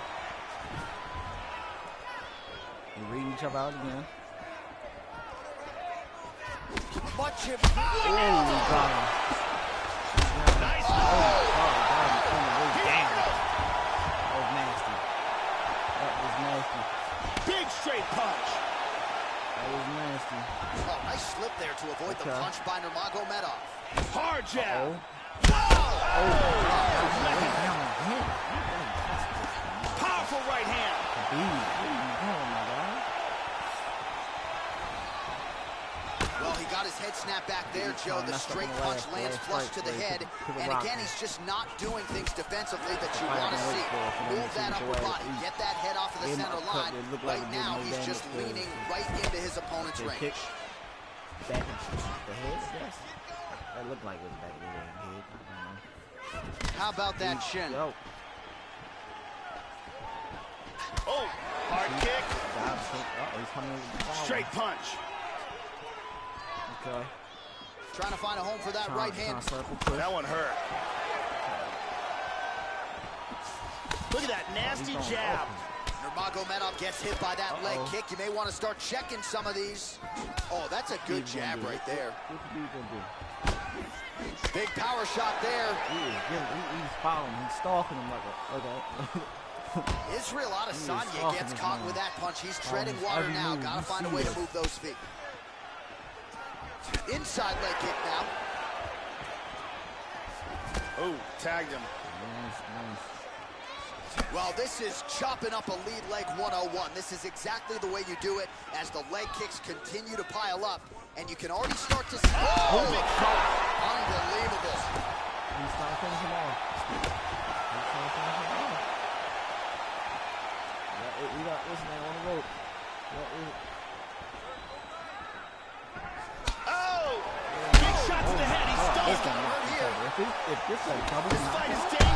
They reading each other out again. Much him. Oh, he got him. Nice. Oh, God, he coming way down. That was nasty. That was nasty. Big straight punch. That was nasty. Oh, nice slip there to avoid the punch by Nurmagomedov. Hard jab. Powerful right hand. What are you doing, my guy? Well, he got his head snapped back there, Joe. The straight punch lands flush to the head. And again, he's just not doing things defensively that you want to see. Move that upper body. Get that head off of the center line. Right now, he's just leaning right into his opponent's range. Back into the head, yes. That looked like it was back in the head. I don't know. How about that shin? Yo. Oh, hard kick. He's coming with the power. Straight punch. Okay. Trying to find a home for that right hand. That one hurt. Look at that nasty jab. Nurmagomedov gets hit by that leg kick. You may want to start checking some of these. Oh, that's a good jab right there. Big power shot there. He's following him. He's stalking him like a... Israel Adesanya gets caught with that punch. He's treading water now. Got to find a way to move those feet. Inside leg kick now. Oh, tagged him. Well, this is chopping up a lead leg 101. This is exactly the way you do it as the leg kicks continue to pile up. And you can already start to see... Oh, big shot. Unbelievable. He's trying to finish him off. We got this man on the rope. Oh! Big shot to the head. He's stunned. If this is trouble, this fight is dangerous.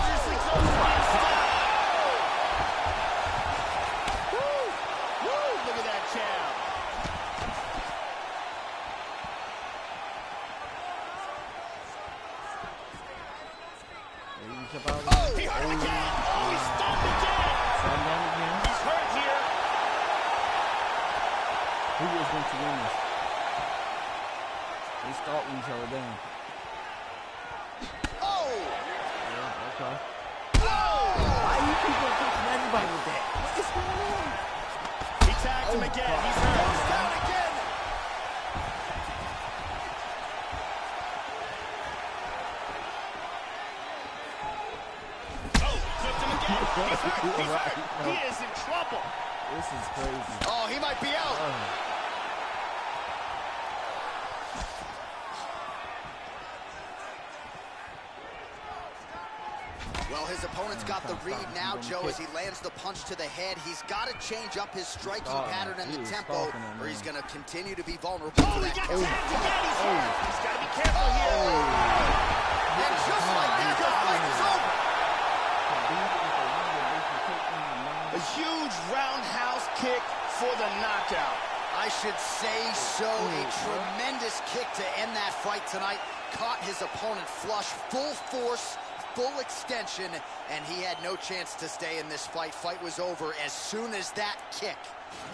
held it down. Oh! Yeah, okay. Oh! Why you keep on touching everybody with that? What is going on? He tagged him again. He's goes down again. Oh, flipped him again. He's hurt. He's hurt. He is in trouble. This is crazy. Oh, he might be out. Well, his opponent's got the read now, Joe, as he lands the punch to the head. He's got to change up his striking pattern and the tempo, or he's going to continue to be vulnerable to that. He got tagged again. He's got to be careful here. And just like that, the fight is over. A huge roundhouse kick for the knockout. I should say so. A tremendous kick to end that fight tonight. Caught his opponent flush, full force, full extension, and he had no chance to stay in this fight. Fight was over as soon as that kick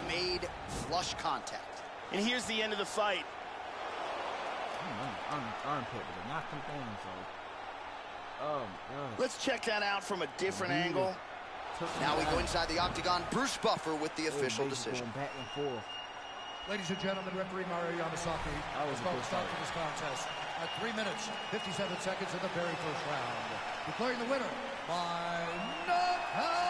made flush contact. And here's the end of the fight. Armpit, but knocked him down, so. Oh, God. Let's check that out from a different angle. Now we go inside the octagon. Bruce Buffer with the official decision. Back and forth. Ladies and gentlemen, referee Mario Yamasaki has called a start to this contest at 3 minutes, 57 seconds in the very first round. Declaring the winner by knockout,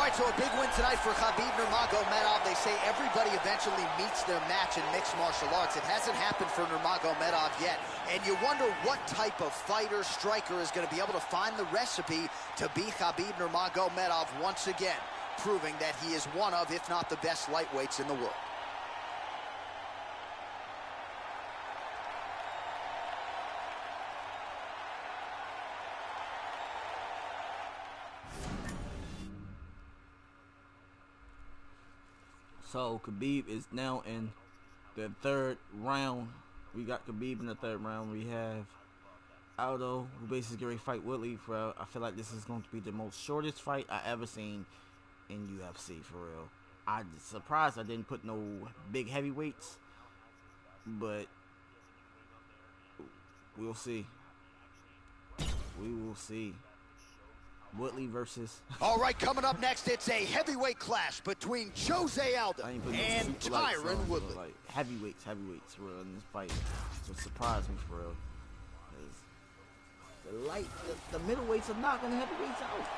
All right, so a big win tonight for Khabib Nurmagomedov. They say everybody eventually meets their match in mixed martial arts. It hasn't happened for Nurmagomedov yet, and you wonder what type of fighter, striker is going to be able to find the recipe to beat Khabib Nurmagomedov once again, proving that he is one of, if not the best lightweights in the world. So Khabib is now in the third round. We got Khabib in the third round. We have Aldo, who basically going to fight Woodley. I feel like this is going to be the most shortest fight I ever seen in UFC, for real. I'm surprised I didn't put no big heavyweights, but we'll see. We will see. Woodley versus... All right, coming up next, it's a heavyweight clash between Jose Aldo and Tyron Woodley. Like heavyweights, for real, in this fight. So surprise me, for real. The middleweights are knocking the heavyweights out.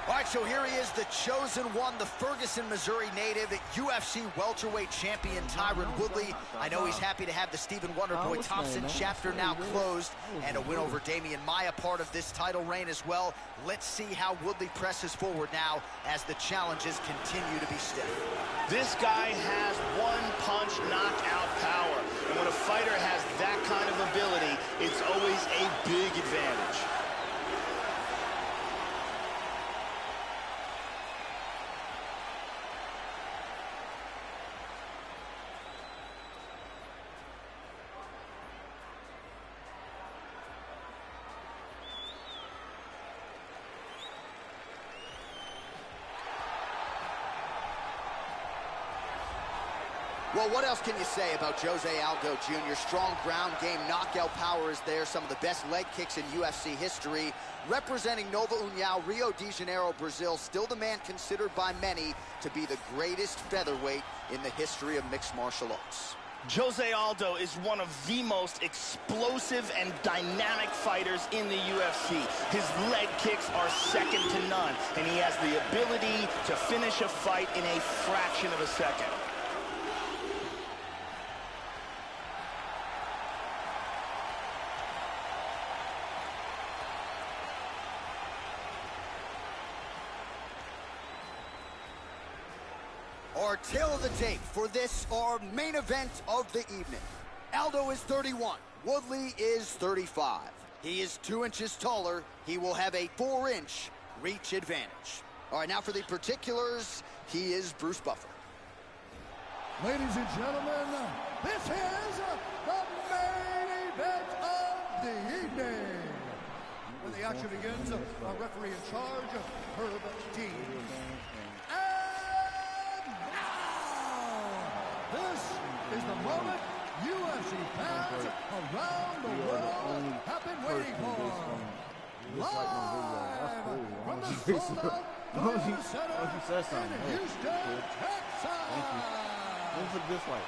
All right, so here he is, the chosen one, the Ferguson, Missouri native, UFC welterweight champion Tyron Woodley. I know he's happy to have the Stephen Wonderboy Thompson chapter now closed, and a win over Damian Maia part of this title reign as well. Let's see how Woodley presses forward now as the challenges continue to be stiff. This guy has one-punch knockout power, and when a fighter has that kind of ability, it's always a big advantage. Well, what else can you say about Jose Aldo Jr.? Strong ground game, knockout power is there, some of the best leg kicks in UFC history. Representing Nova União, Rio de Janeiro, Brazil, still the man considered by many to be the greatest featherweight in the history of mixed martial arts. Jose Aldo is one of the most explosive and dynamic fighters in the UFC. His leg kicks are second to none, and he has the ability to finish a fight in a fraction of a second. Our tale of the tape for this, our main event of the evening. Aldo is 31. Woodley is 35. He is 2 inches taller. He will have a 4-inch reach advantage. All right, now for the particulars, he is Bruce Buffer. Ladies and gentlemen, this is the main event of the evening. when the action begins, our referee in charge, Herb Dean. And now, this is the moment UFC fans around the world have been waiting for. Live from the sold-out Toyota Center in Houston, Texas. What's it this like?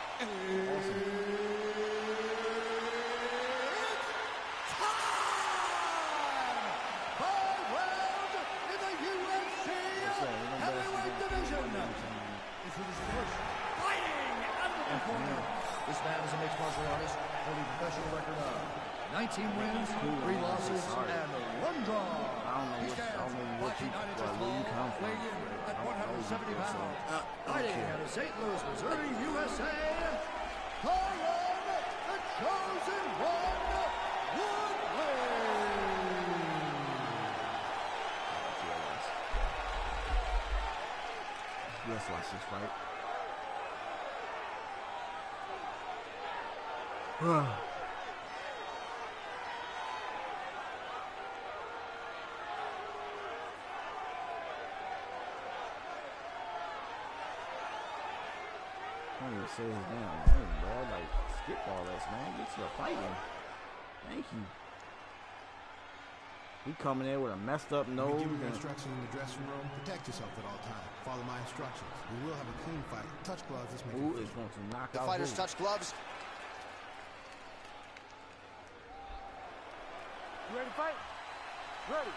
Heavyweight division. Introducing first, fighting out of the corner. This man is a mixed martial artist holding a professional record of 19 wins, 3 losses, and 1 draw. He stands 5 feet 9 inches tall, weighing in at 170 pounds. Fighting out of St. Louis, Missouri, USA, Tyron, the Chosen One, Woodley. Let's watch this fight. I don't even say his damn name, bro. Like, skip all this, man. Get to the fighting. Thank you. He coming in with a messed up nose. Give you instructions in the dressing room. Protect yourself at all times. Follow my instructions. We will have a clean fight. Touch gloves. Let's make Who is going to knock the out fighters who? touch gloves. You ready to fight? Ready.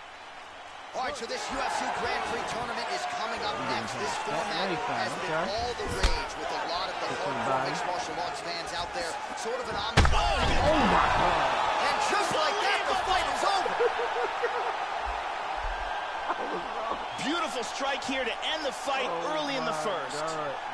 All right, so this UFC Grand Prix tournament is coming up next. This format has been all the rage with a lot of the hardcore mixed martial arts fans out there. Sort of an omnibus. Oh my God. And just like that, the fight is over. Beautiful strike here to end the fight early in the first.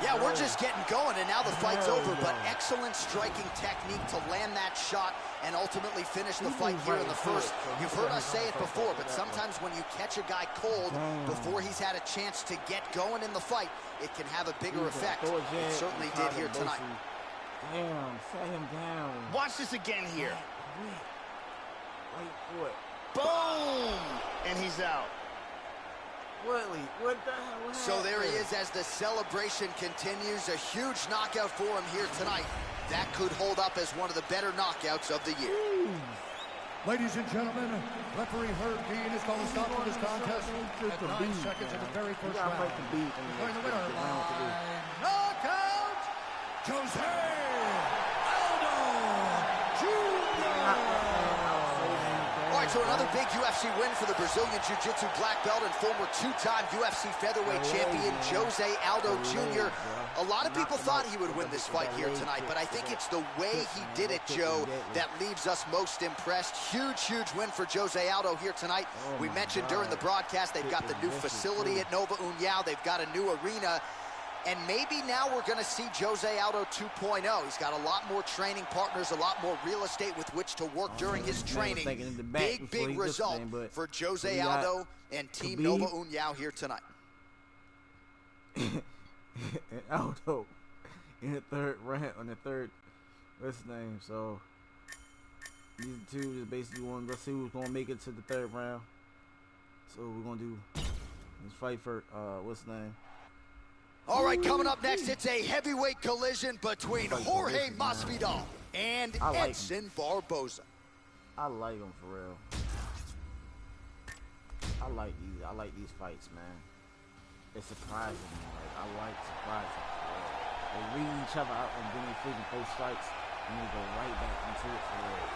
Yeah, we're just getting going, and now the fight's over, but excellent striking technique to land that shot and ultimately finish the fight here in the first. You've heard us say it before, but sometimes when you catch a guy cold before he's had a chance to get going in the fight, it can have a bigger effect. It certainly did here tonight. Damn, set him down. Watch this again here. Wait for it. Boom! And he's out. Whitley, what the hell happened? So there he is as the celebration continues. A huge knockout for him here tonight. That could hold up as one of the better knockouts of the year. Ladies and gentlemen, referee Herb Dean is going to stop for this contest at 9 seconds of the very first round. Declaring the winner by knockout, Jose Aldo Jr. All right, so another big UFC win for the Brazilian Jiu-Jitsu black belt and former 2-time UFC featherweight champion Jose Aldo Jr. A lot of people thought he would win this fight here tonight, but I think it's the way he did it, Joe, that leaves us most impressed. Huge, huge win for Jose Aldo here tonight. We mentioned during the broadcast they've got the new facility at Nova União. They've got a new arena. And maybe now we're going to see Jose Aldo 2.0. He's got a lot more training partners, a lot more real estate with which to work during his training. Big result for Jose Aldo and Team Nova União here tonight. And Aldo in the third round, on the third, what's his name? So these two is basically one. Let's see who's gonna make it to the third round. So we're gonna do this fight for what's his name? All right, coming up next, it's a heavyweight collision between Jorge Masvidal and Edson Barboza. I like him for real. I like these fights, man. It's surprising me. Like, I like surprising. They read each other out and then they freaking throw strikes and they go right back into it for real.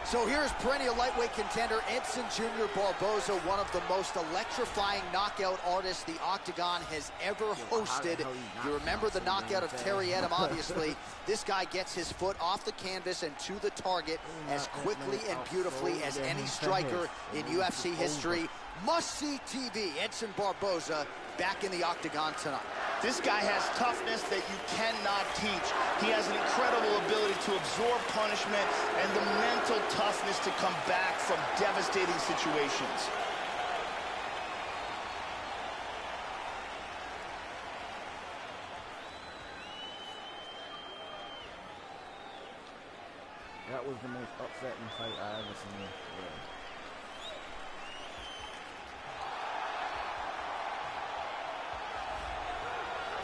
So here's perennial lightweight contender Edson Jr. Barboza, one of the most electrifying knockout artists the Octagon has ever hosted. You remember the knockout of Terry Edom, obviously. This guy gets his foot off the canvas and to the target as quickly and beautifully as any striker in UFC history. Must-see TV, Edson Barboza back in the Octagon tonight. This guy has toughness that you cannot teach. He has an incredible ability to absorb punishment and the mental toughness to come back from devastating situations. That was the most upsetting fight I ever seen. Yeah.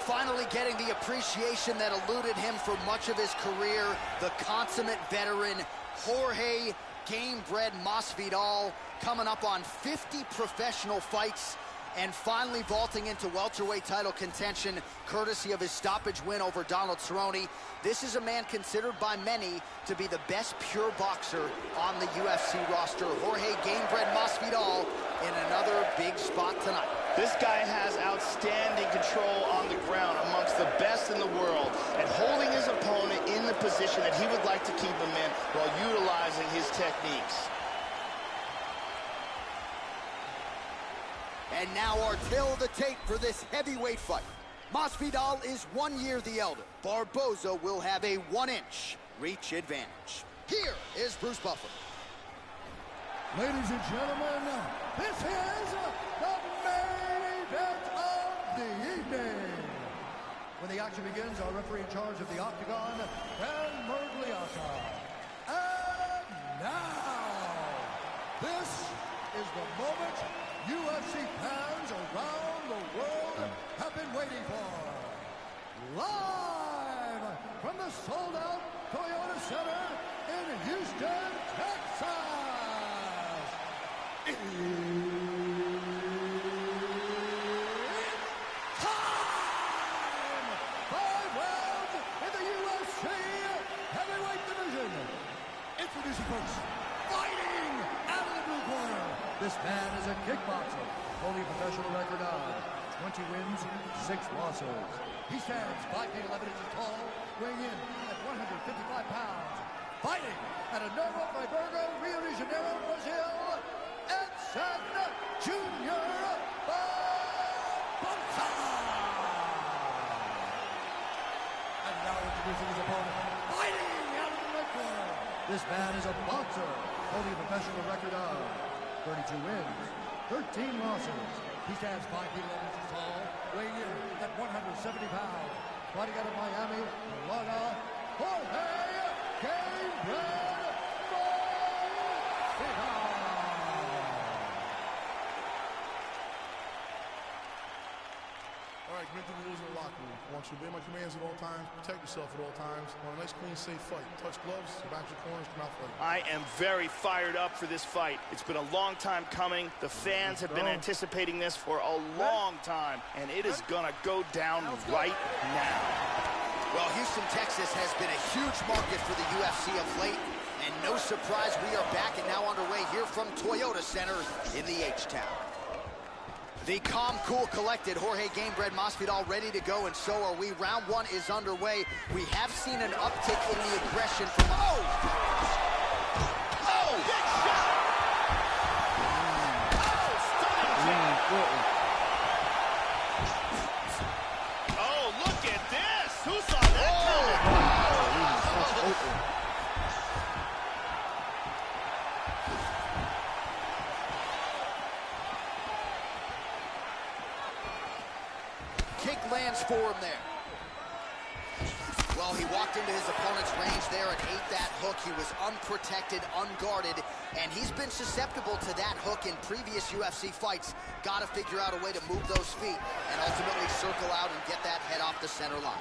finally getting the appreciation that eluded him for much of his career. The consummate veteran, Jorge Gamebred Masvidal, coming up on 50 professional fights and finally vaulting into welterweight title contention courtesy of his stoppage win over Donald Cerrone. This is a man considered by many to be the best pure boxer on the UFC roster. Jorge Gamebred Masvidal in another big spot tonight. This guy has outstanding control on the ground, amongst the best in the world, and holding his opponent in the position that he would like to keep him in while utilizing his techniques. And now our tale of the tape for this heavyweight fight. Masvidal is 1 year the elder. Barboza will have a 1-inch reach advantage. Here is Bruce Buffer. Ladies and gentlemen, this is the main event of the evening. When the action begins, our referee in charge of the Octagon, Dan Mergliata. And now, this is the moment UFC fans around the world have been waiting for. Live from the sold-out Toyota Center in Houston, Texas. It's time! 5 rounds in the UFC heavyweight division. Introducing first, fighting out of the blue corner. This man is a kickboxer, holding a professional record of 20 wins, 6 losses. He stands 5 feet 11 inches tall, weighing in at 155 pounds. Fighting at a Novo Friburgo, Rio de Janeiro, Brazil, Edson Jr. Barboza. And now introducing his opponent, fighting out of the red corner. This man is a boxer, holding a professional record of 32 wins, 13 losses. He stands 5 feet 11 inches tall, weighing in at 170 pounds. Fighting out of Miami, Florida, Jorge Gamebred Masvidal. All right, commit to the rules in the locker room. I want you to obey my commands at all times, protect yourself at all times. I want a nice, clean, safe fight. Touch gloves, back your corners, come out fighting. I am very fired up for this fight. It's been a long time coming. The fans have been anticipating this for a long time, and it is gonna go down right now. Well, Houston, Texas has been a huge market for the UFC of late, and no surprise we are back and now underway here from Toyota Center in the H-Town. The calm, cool, collected Jorge Gamebred Masvidal ready to go, and so are we. Round 1 is underway. We have seen an uptick in the aggression from... Oh! Oh! Big shot! Oh, stunning kick! Oh, look at this! Who saw that coming? Kick lands for him there. Well, he walked into his opponent's range there and ate that hook. He was unprotected, unguarded, and he's been susceptible to that hook in previous UFC fights. Got to figure out a way to move those feet and ultimately circle out and get that head off the center line.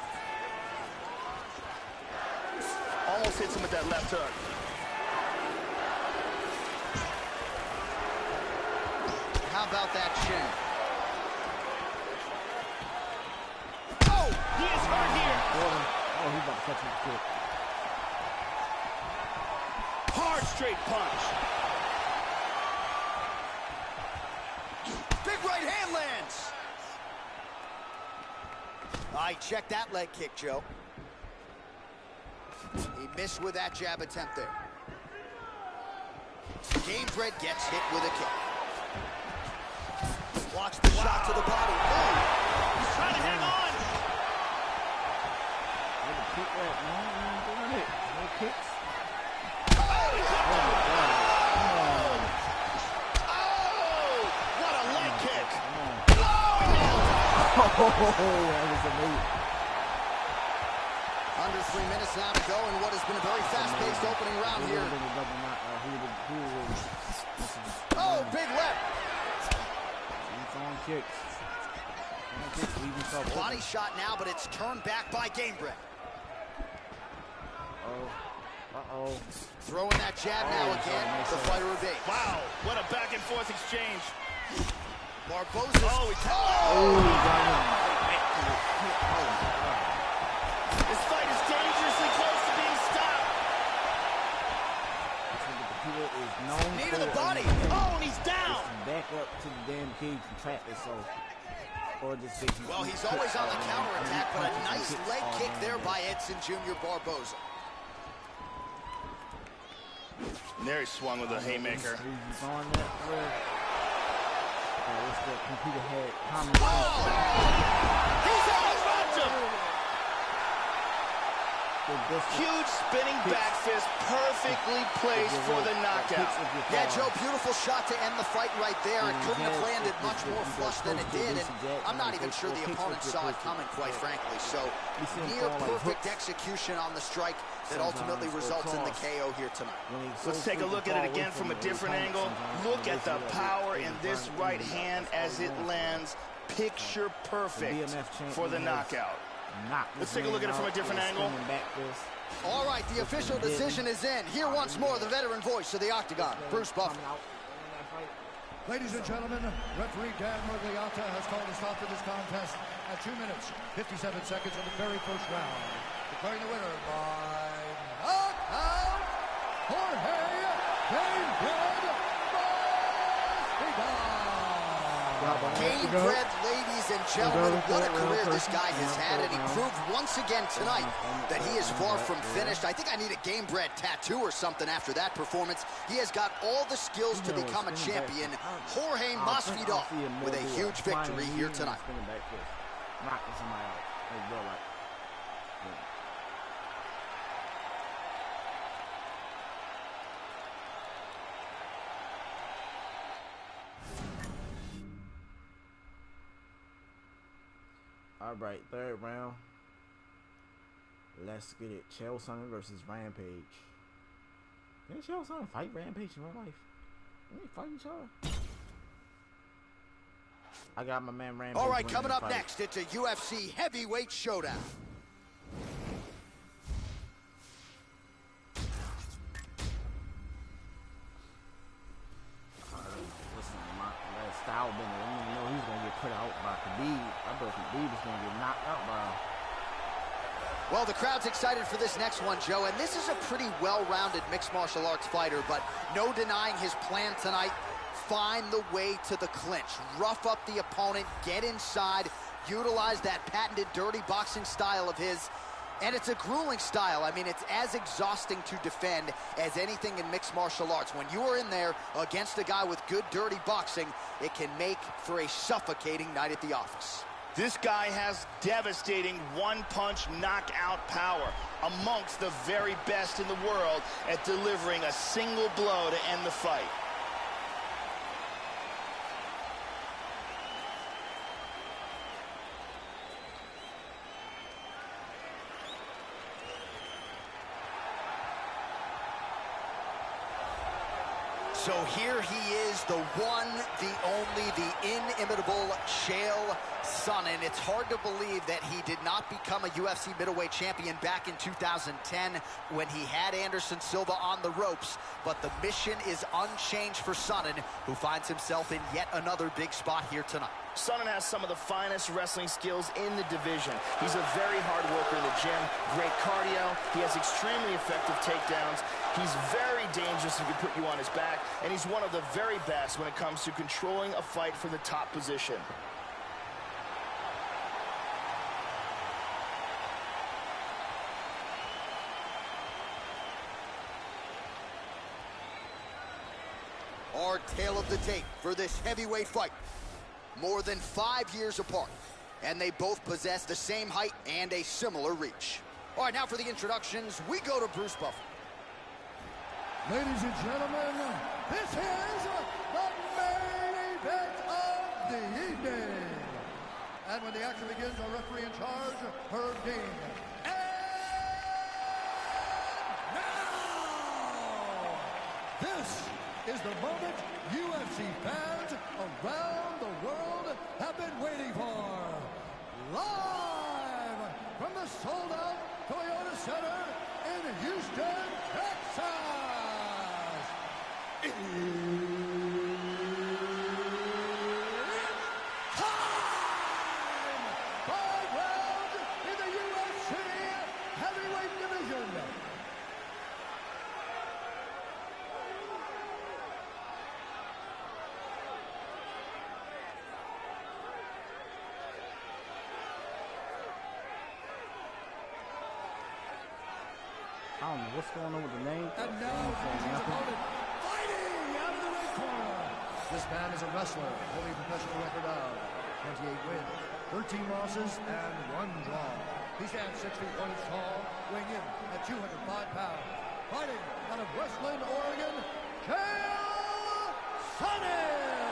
Almost hits him with that left hook. How about that chin? He is hurt here. Oh, he's about to catch him quick. Hard straight punch. Big right hand lands. I check that leg kick, Joe. He missed with that jab attempt there. Gamebred gets hit with a kick. Watch the shot to the body. Oh. He's trying to hang on. Kick right now. No kicks. Oh, what a leg kick. Oh, that was amazing. Under 3 minutes now to go in what has been a very fast-paced opening round here. Oh, big left. He's on kicks. Body shot now, but it's turned back by Gamebred. Throwing that jab now again, the fighter evades. Wow, what a back and forth exchange. Barboza's... This fight is dangerously close to being stopped. Knee to the body. Oh, and he's down. Back up to the damn cage and trap it, so... Well, he's always on the counterattack, but a nice leg kick there by Edson Jr. Barboza. And there he swung with a haymaker. He's on that thread. What's the computer head? He's almost knocked him. Huge spinning back fist, perfectly placed for the knockout. Yeah, Joe, beautiful shot to end the fight right there. It couldn't have landed much more flush than it did, and I'm not even sure the opponent saw it coming, quite frankly. So, near perfect execution on the strike that ultimately results in the KO here tonight. Let's take a look at it again from a different angle. Look at the power in this right hand as it lands. Picture perfect for the knockout. Let's take a look at it from a different angle. All right, the official decision is in. Here once more, the veteran voice of the Octagon, Bruce Buffer. Ladies and gentlemen, referee Dan Murgliata has called a stop to this contest at 2 minutes, 57 seconds of the very first round. Declaring the winner by knockout, Jorge Gamebred, ladies and gentlemen, what a career this guy has had, and he proved once again tonight that he is far from finished. I think I need a Gamebred tattoo or something after that performance. He has got all the skills to become a champion. Jorge Masvidal with a huge victory here tonight. All right, third round. Let's get it. Chael Sonnen versus Rampage. Didn't Chael Sonnen fight Rampage in real life? Didn't they fight each other? I got my man Rampage. All right, coming up next, it's a UFC heavyweight showdown. Style bender. I didn't even know he was gonna get put out by Khabib. I thought Khabib was gonna get knocked out by him. Well, the crowd's excited for this next one, Joe, and this is a pretty well-rounded mixed martial arts fighter, but no denying his plan tonight. Find the way to the clinch. Rough up the opponent, get inside, utilize that patented dirty boxing style of his. And it's a grueling style. I mean, it's as exhausting to defend as anything in mixed martial arts. When you are in there against a guy with good, dirty boxing, it can make for a suffocating night at the office. This guy has devastating one-punch knockout power, amongst the very best in the world at delivering a single blow to end the fight. So here he is, the one, the only, the inimitable Chael Sonnen. It's hard to believe that he did not become a UFC middleweight champion back in 2010 when he had Anderson Silva on the ropes. But the mission is unchanged for Sonnen, who finds himself in yet another big spot here tonight. Sonnen has some of the finest wrestling skills in the division. He's a very hard worker in the gym, great cardio. He has extremely effective takedowns. He's very dangerous and can put you on his back, and he's one of the very best when it comes to controlling a fight for the top position. Our tale of the tape for this heavyweight fight. More than 5 years apart, and they both possess the same height and a similar reach. All right, now for the introductions, we go to Bruce Buffer. Ladies and gentlemen, this is the main event of the evening. And when the action begins, our referee in charge, Herb Dean. And now, this is the moment UFC fans around the world have been waiting for. live from the sold-out Toyota Center in Houston, Texas. It's time! 5 rounds in the UFC heavyweight division. I don't know what's going on with the name. And now his opponent fighting out of the red corner. This man is a wrestler, holding a professional record of 28 wins, 13 losses, and 1 draw. He stands 6 feet 1 inch tall, weighing in at 205 pounds. Fighting out of Westland, Oregon, Chael Sonnen.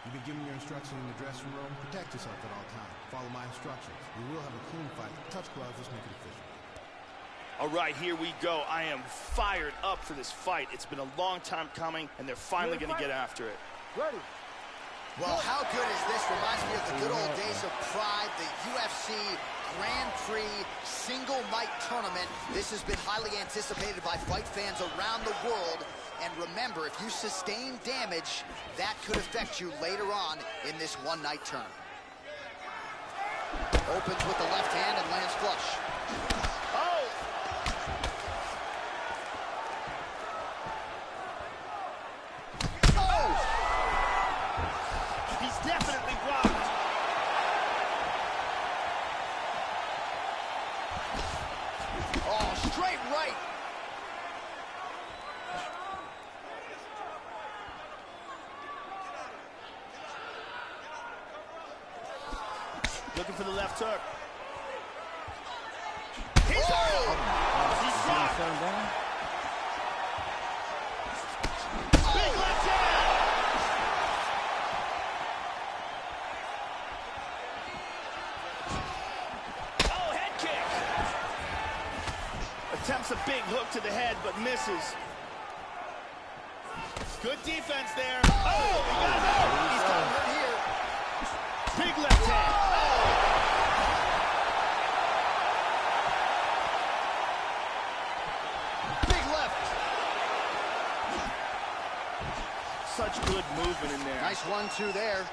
You've been given your instructions in the dressing room. Protect yourself at all times. Follow my instructions. We will have a clean fight. Touch gloves. Let's make it official. All right, here we go. I am fired up for this fight. It's been a long time coming, and they're finally going to get after it. Ready. Well, how good is this? Reminds me of the good old days of Pride, the UFC Grand Prix single night tournament. This has been highly anticipated by fight fans around the world. And remember, if you sustain damage, that could affect you later on in this one-night tournament. Opens with the left hand and lands flush. Oh! Oh! He's definitely rocked. Oh, straight right. Looking for the left hook. He's rocked. Big left hand. Oh, head kick. Attempts a big hook to the head, but misses. Good defense there. Oh, he got it out. He's got hurt here. Big left hand. Big left. Such good movement in there. Nice 1-2 there.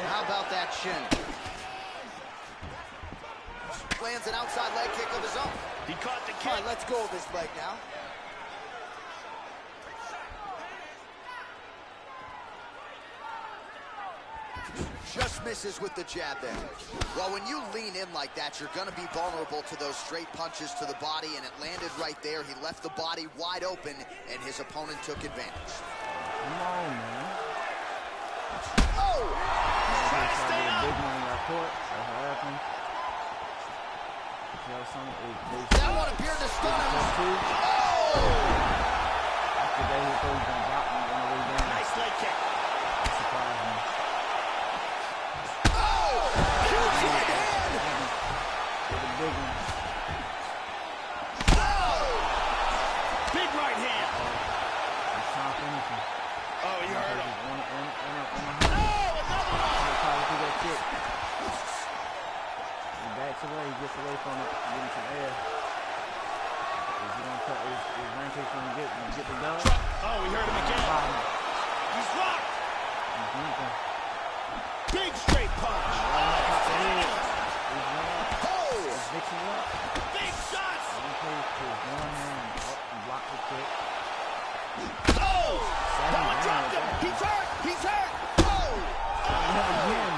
How about that shin? Lands an outside leg kick of his own. He caught the All kick. right, let's go with this leg now. Just misses with the jab there. Well, when you lean in like that, you're going to be vulnerable to those straight punches to the body, and it landed right there. He left the body wide open, and his opponent took advantage. Come on, man. Oh! Trying to stay up. Big man got caught. That's what happened. That one appeared to stun him. Oh! After that, he thought he was going to drop him on the way down. Nice leg kick. That surprised me. Oh! Huge right hand! With a big one. Oh! Big right hand. He's trying to finish him. Oh, you heard him. On the hand. Oh, another one. He'll probably do that kick. He backs away. He gets away from it. Getting some air. Is he going to cut his rampage when he get the dub? Oh, we heard him again. He's rocked. He's leaping. Big straight punch. Oh! He's mixing up. Big shots. One place to his one hand. Oh, and block the kick. Oh! Someone dropped him. He's hurt. He's hurt. Oh! Again.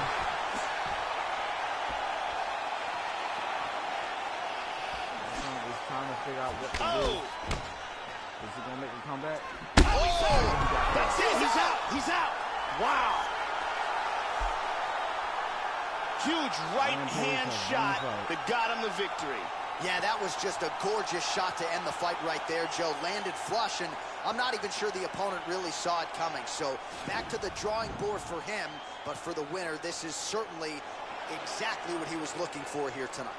He's trying to figure out what to do. Is he going to make him come back? Oh, he's hurt. That's it. He's out. He's out. Wow. Huge right hand shot that got him the victory. Yeah, that was just a gorgeous shot to end the fight right there, Joe. Landed flush, and I'm not even sure the opponent really saw it coming. So back to the drawing board for him, but for the winner, this is certainly exactly what he was looking for here tonight.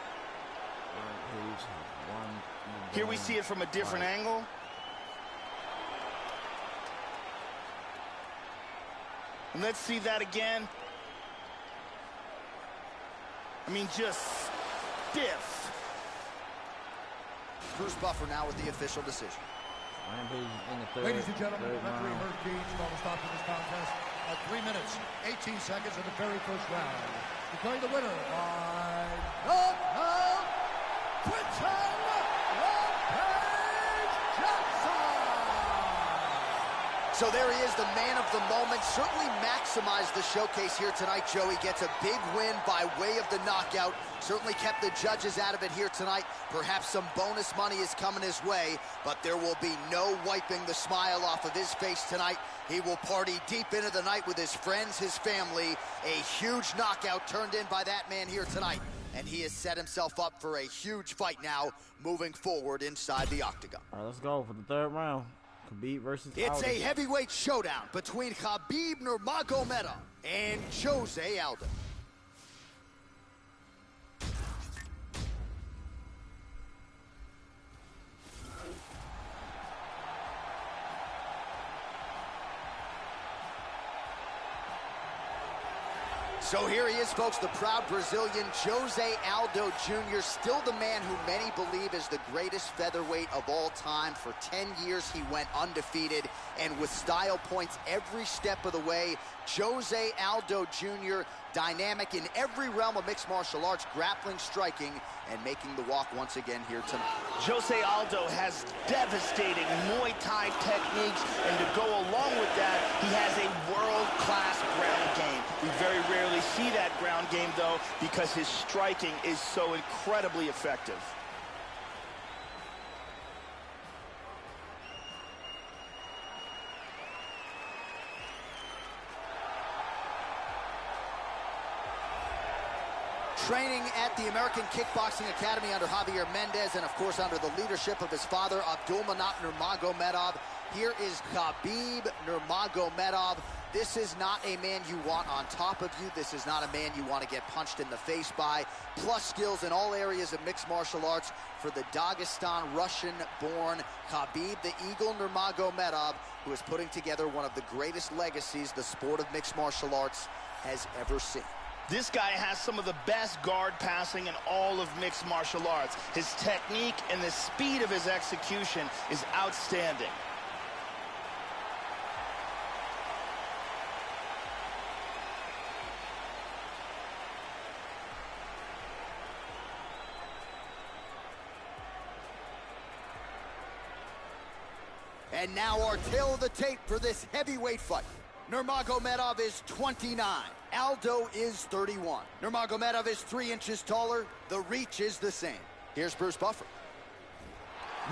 Here we see it from a different angle. And let's see that again. I mean, just stiff. Bruce Buffer now with the official decision. Ladies and gentlemen, referee Herb Dean called a stop to this contest at 3 minutes, 18 seconds of the very first round. Declaring the winner by knockout, Quinton Jackson. So there he is, the man of the moment. Certainly maximized the showcase here tonight, Joey. Gets a big win by way of the knockout. Certainly kept the judges out of it here tonight. Perhaps some bonus money is coming his way, but there will be no wiping the smile off of his face tonight. He will party deep into the night with his friends, his family. A huge knockout turned in by that man here tonight. And he has set himself up for a huge fight now, moving forward inside the octagon. All right, let's go for the third round. Khabib versus It's Aldo. a heavyweight showdown between Khabib Nurmagomedov and Jose Aldo. So here he is, folks, the proud Brazilian Jose Aldo Jr., still the man who many believe is the greatest featherweight of all time. For 10 years, he went undefeated, and with style points every step of the way. Jose Aldo Jr., dynamic in every realm of mixed martial arts, grappling, striking, and making the walk once again here tonight. Jose Aldo has devastating Muay Thai techniques, and to go along with that, he has a world-class ground game. We very rarely see that ground game, though, because his striking is so incredibly effective. Training at the American Kickboxing Academy under Javier Mendez and, of course, under the leadership of his father, Abdulmanap Nurmagomedov. Here is Khabib Nurmagomedov. This is not a man you want on top of you. This is not a man you want to get punched in the face by. Plus skills in all areas of mixed martial arts for the Dagestan Russian-born Khabib the Eagle Nurmagomedov, who is putting together one of the greatest legacies the sport of mixed martial arts has ever seen. This guy has some of the best guard passing in all of mixed martial arts. His technique and the speed of his execution is outstanding. And now our tail of the tape for this heavyweight fight. Nurmagomedov is 29. Aldo is 31. Nurmagomedov is 3 inches taller. The reach is the same. Here's Bruce Buffer.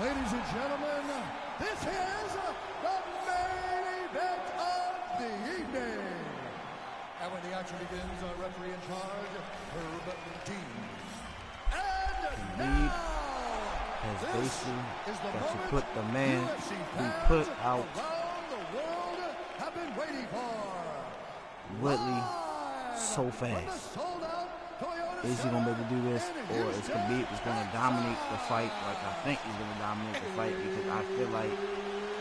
Ladies and gentlemen, this is the main event of the evening. And when the action begins, our referee in charge, Herb Dean. And now, has basically is the got to moment put the man UFC who fans put out around the world have been waiting for. Woodley so fast. Is he going to be able to do this, or is Khabib is going to dominate the fight like I think he's going to dominate the fight, because I feel like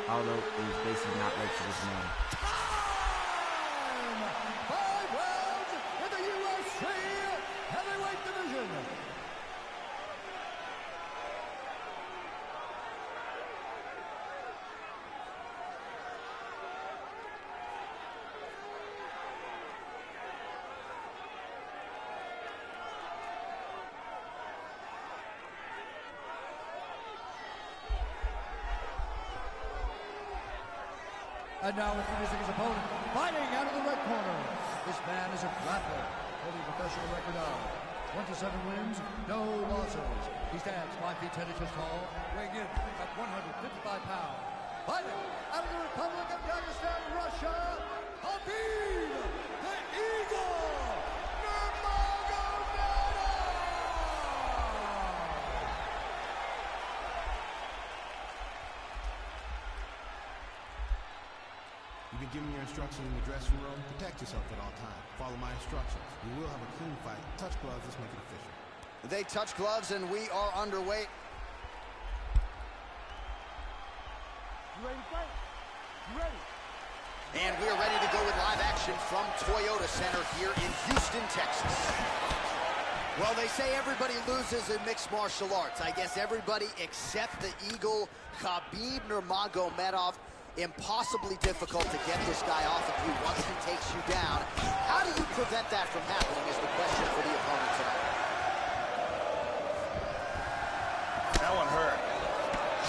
Aldo is basically not ready for this man. 5 rounds in the UFC heavyweight division. And now introducing his opponent, fighting out of the red corner. This man is a grappler, holding a professional record of 27 wins, no losses. He stands 5 feet 10 inches tall, weighing in at 155 pounds. Fighting out of the Republic of Dagestan, Russia, Khabib the Eagle Nurmagomedov. You've been given your instructions in the dressing room. Protect yourself at all times. Follow my instructions. We will have a clean fight. Touch gloves. Let's make it official. They touch gloves, and we are underway. You ready to fight? You ready? And we are ready to go with live action from Toyota Center here in Houston, Texas. Well, they say everybody loses in mixed martial arts. I guess everybody except the Eagle, Khabib Nurmagomedov. Impossibly difficult to get this guy off of you once he takes you down. How do you prevent that from happening is the question for the opponent tonight. That one hurt.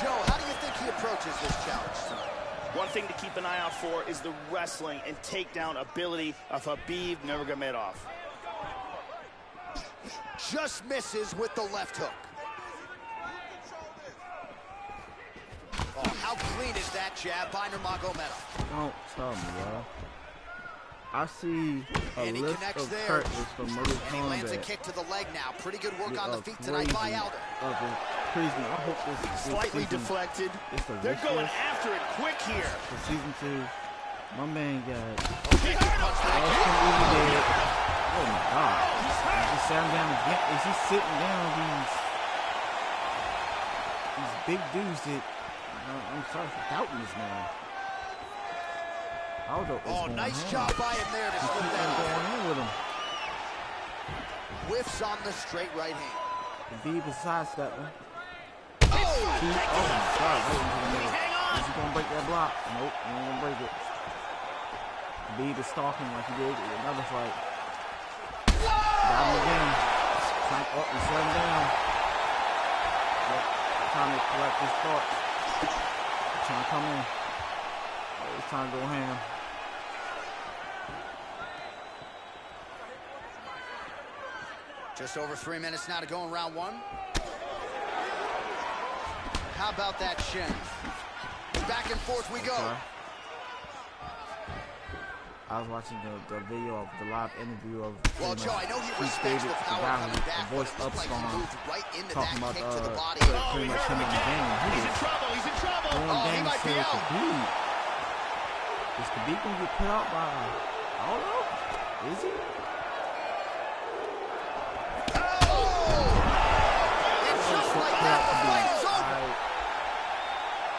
Joe, how do you think he approaches this challenge tonight? One thing to keep an eye out for is the wrestling and takedown ability of Khabib Nurmagomedov. Just misses with the left hook. Oh, how clean is that jab by Nurmagomedov? Don't tell me, bro. I see a and he list connects of there. curtains from Mortal And he lands a Kombat. kick to the leg now. Pretty good work on the feet tonight Crazy by Aldo. Crazy. I hope this Slightly season, deflected. it's the They're going wish list after it quick here. for season 2. My man got Okay, good punch back. Austin Eagle. Oh my God! He's just sitting down again. Is he sitting down? These big dudes that I'm sorry for doubting this man. Aldo is Oh, going nice ham. job by him there to He slip keeps that going off. in with him. Whiffs on the straight right hand. Khabib is sidestepping. Oh! Oh my God! Right into the middle. Is he gonna break that block? Nope, he ain't gonna break it. Khabib is stalking like he did in another fight. Got him again. Oh, he shut him down. Yep. Time to collect his thoughts. Trying to come in. Oh, it's time to go ham. Just over 3 minutes now to go in round one. How about that shin? Back and forth we go. Sorry. I was watching the video of the live interview of Well, Joe, I know he Keith respects the David, power guy coming who back, but voiced it looked like he Upstorm, moved right into talking that about kick to the body. pretty much him in the game. He's in trouble. He's in trouble. Oh, he might be out. Khabib. Is Khabib gonna get put out by Aldo? Is he? And just like that, the fight is over.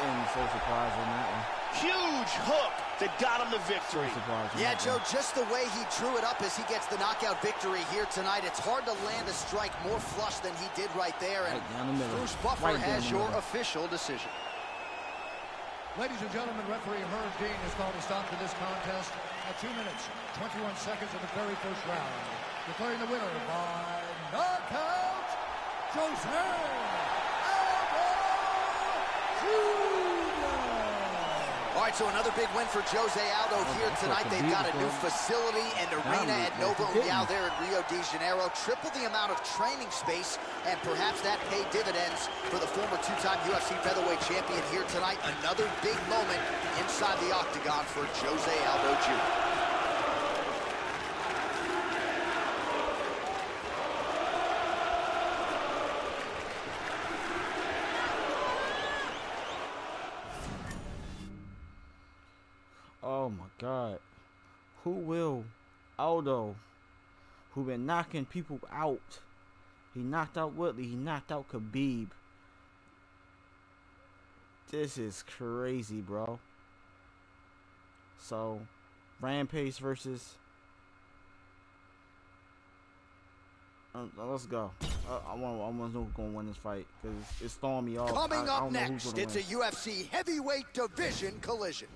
I am so surprised on that one. Huge hook that got him the victory. So surprised on Yeah, that Joe, one. just the way he drew it up as he gets the knockout victory here tonight, it's hard to land a strike more flush than he did right there. And Right down the middle. Bruce Buffer Right down has the your middle. official decision. Ladies and gentlemen, referee Herb Dean has called a stop to this contest at 2 minutes, 21 seconds of the very first round. Declaring the winner by knockout, Jose Aldo Jr. All right, so another big win for Jose Aldo here tonight. They've got a new facility and arena at Nova União there in Rio de Janeiro. Triple the amount of training space, and perhaps that paid dividends for the former two-time UFC featherweight champion here tonight. Another big moment inside the octagon for Jose Aldo Jr. Oh my God. Who will Aldo, who been knocking people out? He knocked out Woodley. He knocked out Khabib. This is crazy, bro. So, Rampage versus... let's go. I want to know who's going to win this fight because it's throwing me off. Coming I up don't know who's next, gonna it's a win. UFC heavyweight division collision.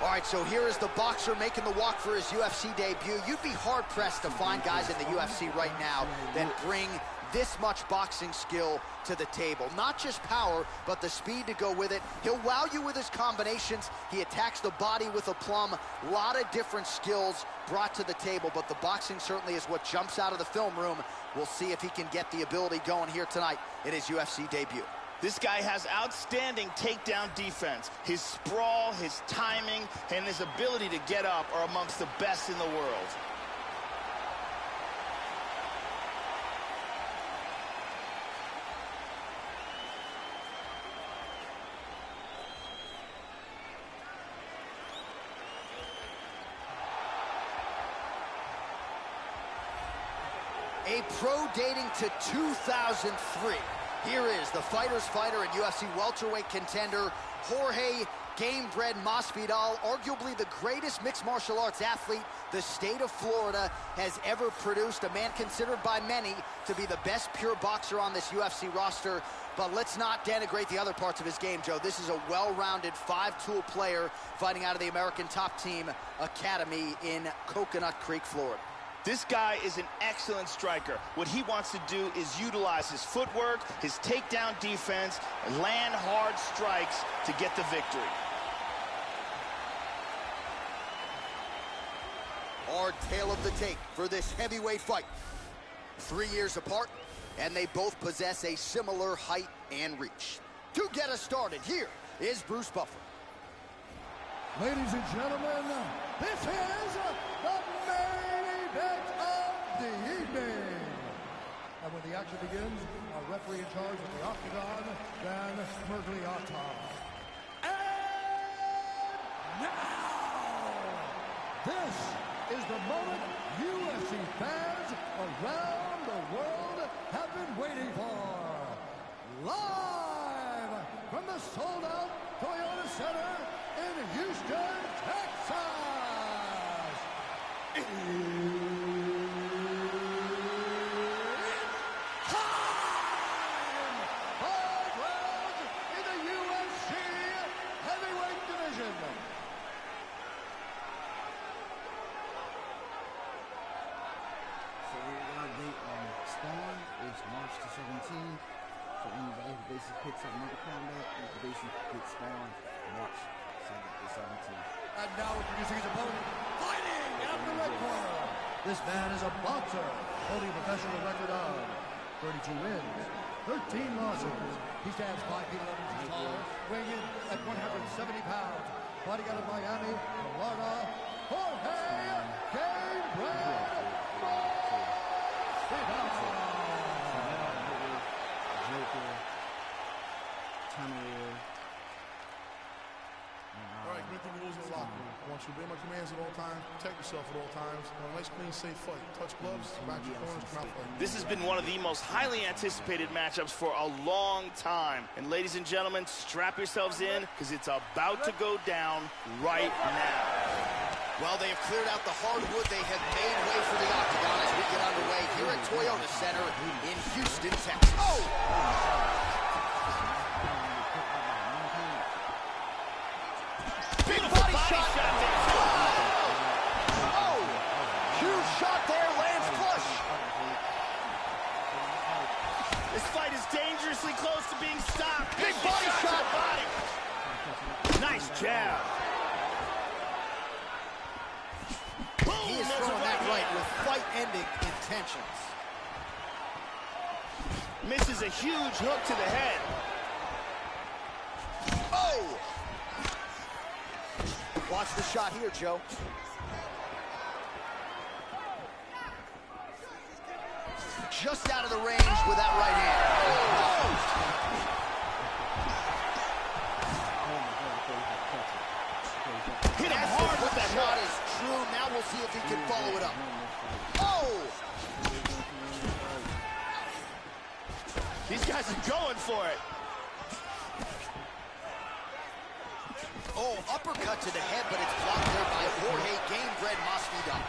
All right, so here is the boxer making the walk for his UFC debut. You'd be hard-pressed to find guys in the UFC right now that bring this much boxing skill to the table. Not just power, but the speed to go with it. He'll wow you with his combinations. He attacks the body with aplomb. A lot of different skills brought to the table, but the boxing certainly is what jumps out of the film room. We'll see if he can get the ability going here tonight in his UFC debut. This guy has outstanding takedown defense. His sprawl, his timing, and his ability to get up are amongst the best in the world. A pro dating to 2003. Here is the fighter's fighter and UFC welterweight contender, Jorge Gamebred Masvidal, arguably the greatest mixed martial arts athlete the state of Florida has ever produced, a man considered by many to be the best pure boxer on this UFC roster. But let's not denigrate the other parts of his game, Joe. This is a well-rounded five-tool player fighting out of the American Top Team Academy in Coconut Creek, Florida. This guy is an excellent striker. What he wants to do is utilize his footwork, his takedown defense, and land hard strikes to get the victory. Our tale of the tape for this heavyweight fight. 3 years apart, and they both possess a similar height and reach. To get us started, here is Bruce Buffer. Ladies and gentlemen, this is the main event of the evening. And when the action begins, our referee in charge of the Octagon, Dan Mergliata. And now, this is the moment UFC fans around the world have been waiting for. Live from the sold-out Toyota Center in Houston, Texas. It's time! 5 rounds in the UFC heavyweight division. So our date on Spawn is March the 17th. So anybody who basically picks up another combat, you can basically get Spawn March the 17th. And now introducing his opponent, fighting out of the red corner. This man is a boxer, holding a professional record of 32 wins, 13 losses. He stands 5 feet 11 inches tall, weighing in at 170 pounds. Fighting out of Miami, Florida, Jorge Gamebred Masvidal. All right, get the rules in the locker room. I want you to obey my commands at all times, protect yourself at all times. I want a nice, clean, safe fight. Touch gloves, back your corners, come out fighting. This has been one of the most highly anticipated matchups for a long time. And ladies and gentlemen, strap yourselves in, because it's about to go down right now. Well, they have cleared out the hardwood. They have made way for the Octagon as we get underway here at Toyota Center in Houston, Texas. Oh! Big body shot there. Oh! Huge shot there, lands flush. This fight is dangerously close to being stopped. Big body shot. Body. Nice jab. He is throwing that right with fight-ending intentions. Misses a huge hook to the head. Oh! Watch the shot here, Joe. Just out of the range with that right hand. Hit him hard with that shot is true. Now we'll see if he can follow it up. Oh! These guys are going for it. Oh, uppercut to the head, but it's blocked there by Jorge Gamebred Masvidal.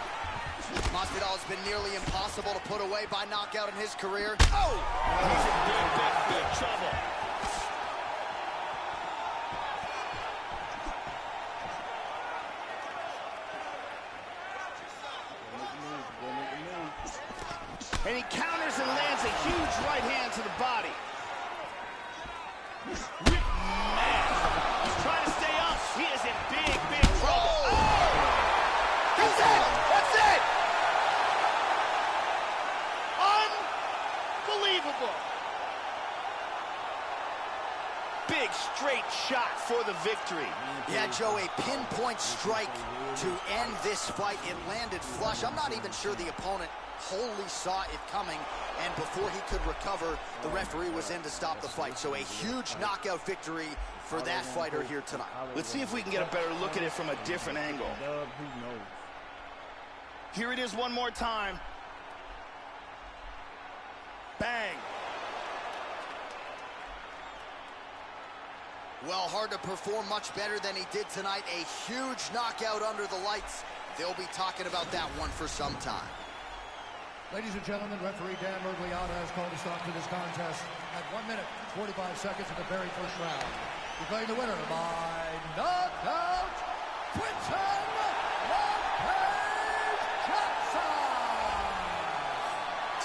Masvidal has been nearly impossible to put away by knockout in his career. Oh! He's in big trouble. And he counters and lands a huge right hand to the body. Man, he's trying to stay up. He is in big trouble. Oh! That's it! That's it! Unbelievable. straight shot for the victory. Yeah, Joe, a pinpoint strike to end this fight. It landed flush. I'm not even sure the opponent wholly saw it coming, and before he could recover, the referee was in to stop the fight. So a huge knockout victory for that fighter here tonight. Let's see if we can get a better look at it from a different angle. Here it is one more time. Bang. Well, hard to perform much better than he did tonight. A huge knockout under the lights. They'll be talking about that one for some time. Ladies and gentlemen, referee Dan Mergliata has called a stop to this contest at 1 minute, 45 seconds of the very first round. Declaring the winner by knockout, Quinton Jackson!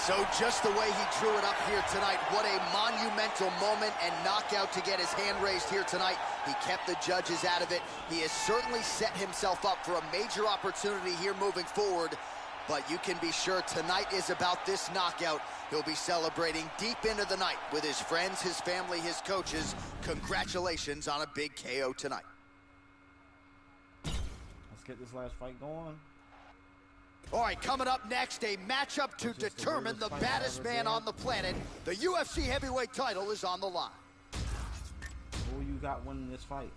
So just the way he drew it up here tonight, what a monumental moment and knockout to get his hand raised here tonight. He kept the judges out of it. He has certainly set himself up for a major opportunity here moving forward. But you can be sure tonight is about this knockout. He'll be celebrating deep into the night with his friends, his family, his coaches. Congratulations on a big KO tonight. Let's get this last fight going. All right, coming up next, a matchup to determine the baddest man on the planet. The UFC heavyweight title is on the line. Who you got winning this fight?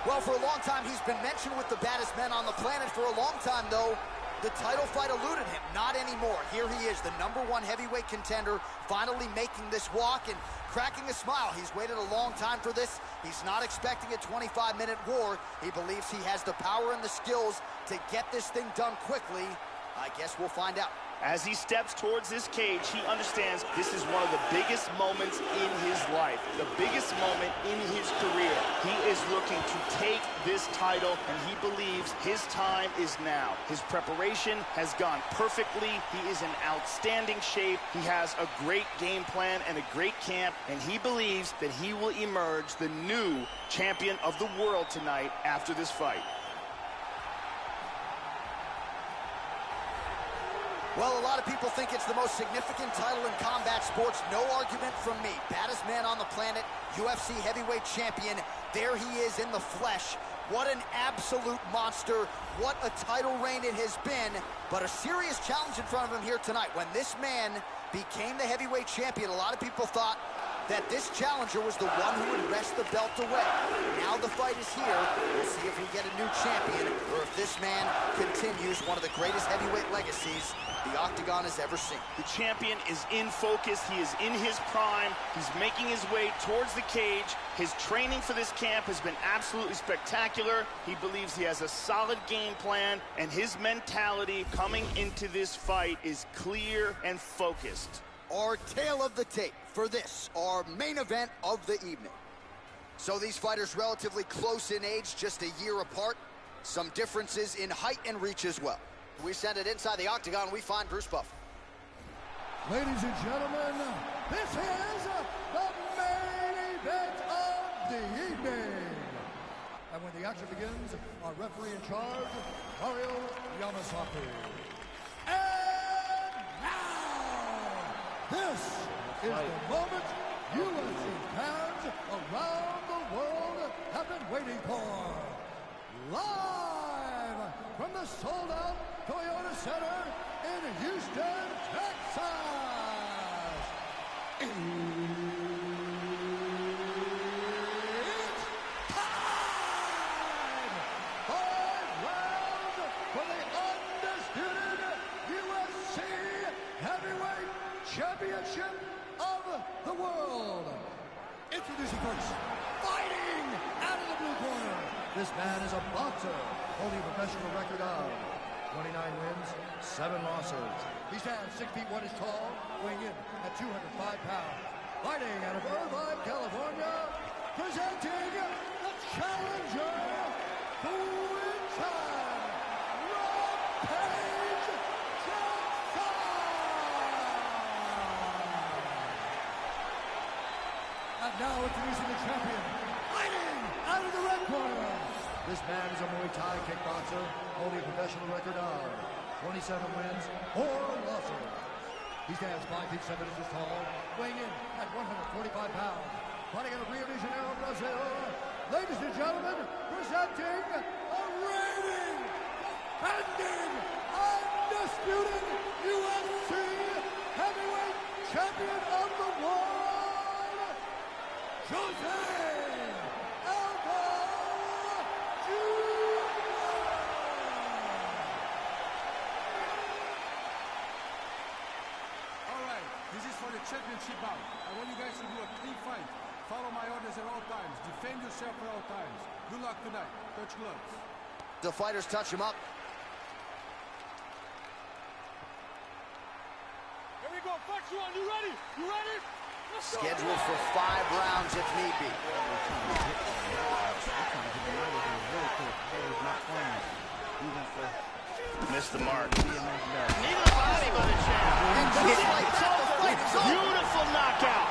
Well, for a long time, he's been mentioned with the baddest men on the planet. For a long time, though, the title fight eluded him. Not anymore. Here he is, the #1 heavyweight contender, finally making this walk and cracking a smile. He's waited a long time for this. He's not expecting a 25-minute war. He believes he has the power and the skills to get this thing done quickly. I guess we'll find out. As he steps towards this cage, he understands this is one of the biggest moments in his life, the biggest moment in his career. He is looking to take this title, and he believes his time is now. His preparation has gone perfectly. He is in outstanding shape. He has a great game plan and a great camp, and he believes that he will emerge the new champion of the world tonight after this fight. Well, a lot of people think it's the most significant title in combat sports. No argument from me. Baddest man on the planet, UFC heavyweight champion. There he is in the flesh. What an absolute monster. What a title reign it has been. But a serious challenge in front of him here tonight. When this man became the heavyweight champion, a lot of people thought that this challenger was the one who would wrest the belt away. Now the fight is here. We'll see if we get a new champion or if this man continues one of the greatest heavyweight legacies the Octagon has ever seen. The champion is in focus. He is in his prime. He's making his way towards the cage. His training for this camp has been absolutely spectacular. He believes he has a solid game plan, and his mentality coming into this fight is clear and focused. Our tale of the tape for this, our main event of the evening. So these fighters relatively close in age, just a year apart. Some differences in height and reach as well. We send it inside the Octagon, we find Bruce Buffer. Ladies and gentlemen, this is the main event of the evening. And when the action begins, our referee in charge, Mario Yamasaki. And now, this is the moment UFC fans around the world have been waiting for. Live from the sold-out Toyota Center in Houston, Texas. It's time! 5 rounds for the undisputed UFC Heavyweight Championship of the world. Introducing first, fighting out of the blue corner. This man is a boxer, holding a professional record of 29 wins, 7 losses. He stands 6 feet 1 inch tall, weighing in at 205 pounds. Fighting out of Irvine, California, presenting the challenger, Quinton Rampage Jackson! And now introducing the champion, fighting out of the red corner. This man is a Muay Thai kickboxer holding a professional record of 27 wins, 4 losses. He stands 5 feet 7 inches tall, weighing in at 145 pounds. Fighting out of Rio de Janeiro, Brazil. Ladies and gentlemen, presenting the reigning, defending, undisputed UFC heavyweight champion of the world, Jose Aldo Jr. All right, this is for the championship bout. I want you guys to do a clean fight. Follow my orders at all times. Defend yourself at all times. Good luck tonight. Touch gloves. The fighters touch him up. Here we go. Fight you on. You ready? You ready? Scheduled for 5 rounds if need be. Missed the mark. Neither body by the champ. And just like that, the fight is over. Beautiful knockout.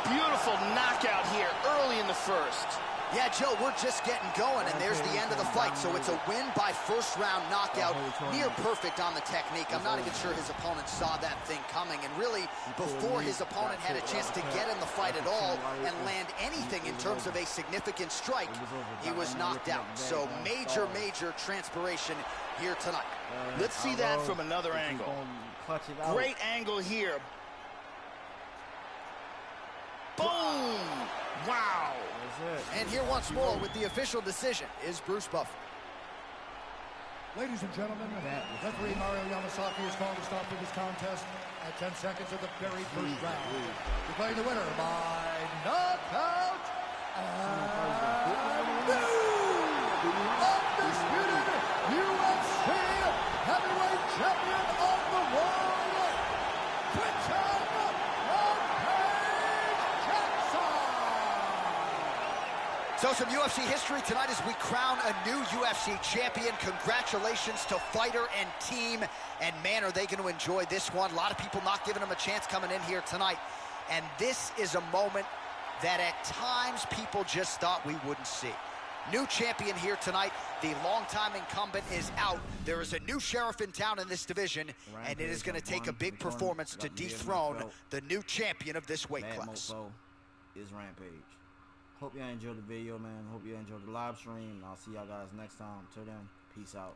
Beautiful knockout here early in the first. Yeah, Joe, we're just getting going, and there's the end of the fight. So it's a win by first-round knockout, near perfect on the technique. I'm not even sure his opponent saw that thing coming. And really, before his opponent had a chance to get in the fight at all and land anything in terms of a significant strike, he was knocked out. So major, major transpiration here tonight. Let's see that from another angle. Great angle here. Boom! Wow! And here once more with the official decision is Bruce Buffer. Ladies and gentlemen, referee Mario Yamasaki has called a stop to this contest at 10 seconds of the very first round. Declaring the winner by knockout and new undisputed UFC heavyweight champion of the world, Quinton So some UFC history tonight as we crown a new UFC champion. Congratulations to fighter and team. And man, are they going to enjoy this one. A lot of people not giving them a chance coming in here tonight. And this is a moment that at times people just thought we wouldn't see. New champion here tonight. The longtime incumbent is out. There is a new sheriff in town in this division, and it is going to take a big performance to dethrone the new champion of this weight class. Is Rampage. Hope y'all enjoyed the video, man. Hope you enjoyed the live stream. I'll see y'all guys next time. Till then, peace out.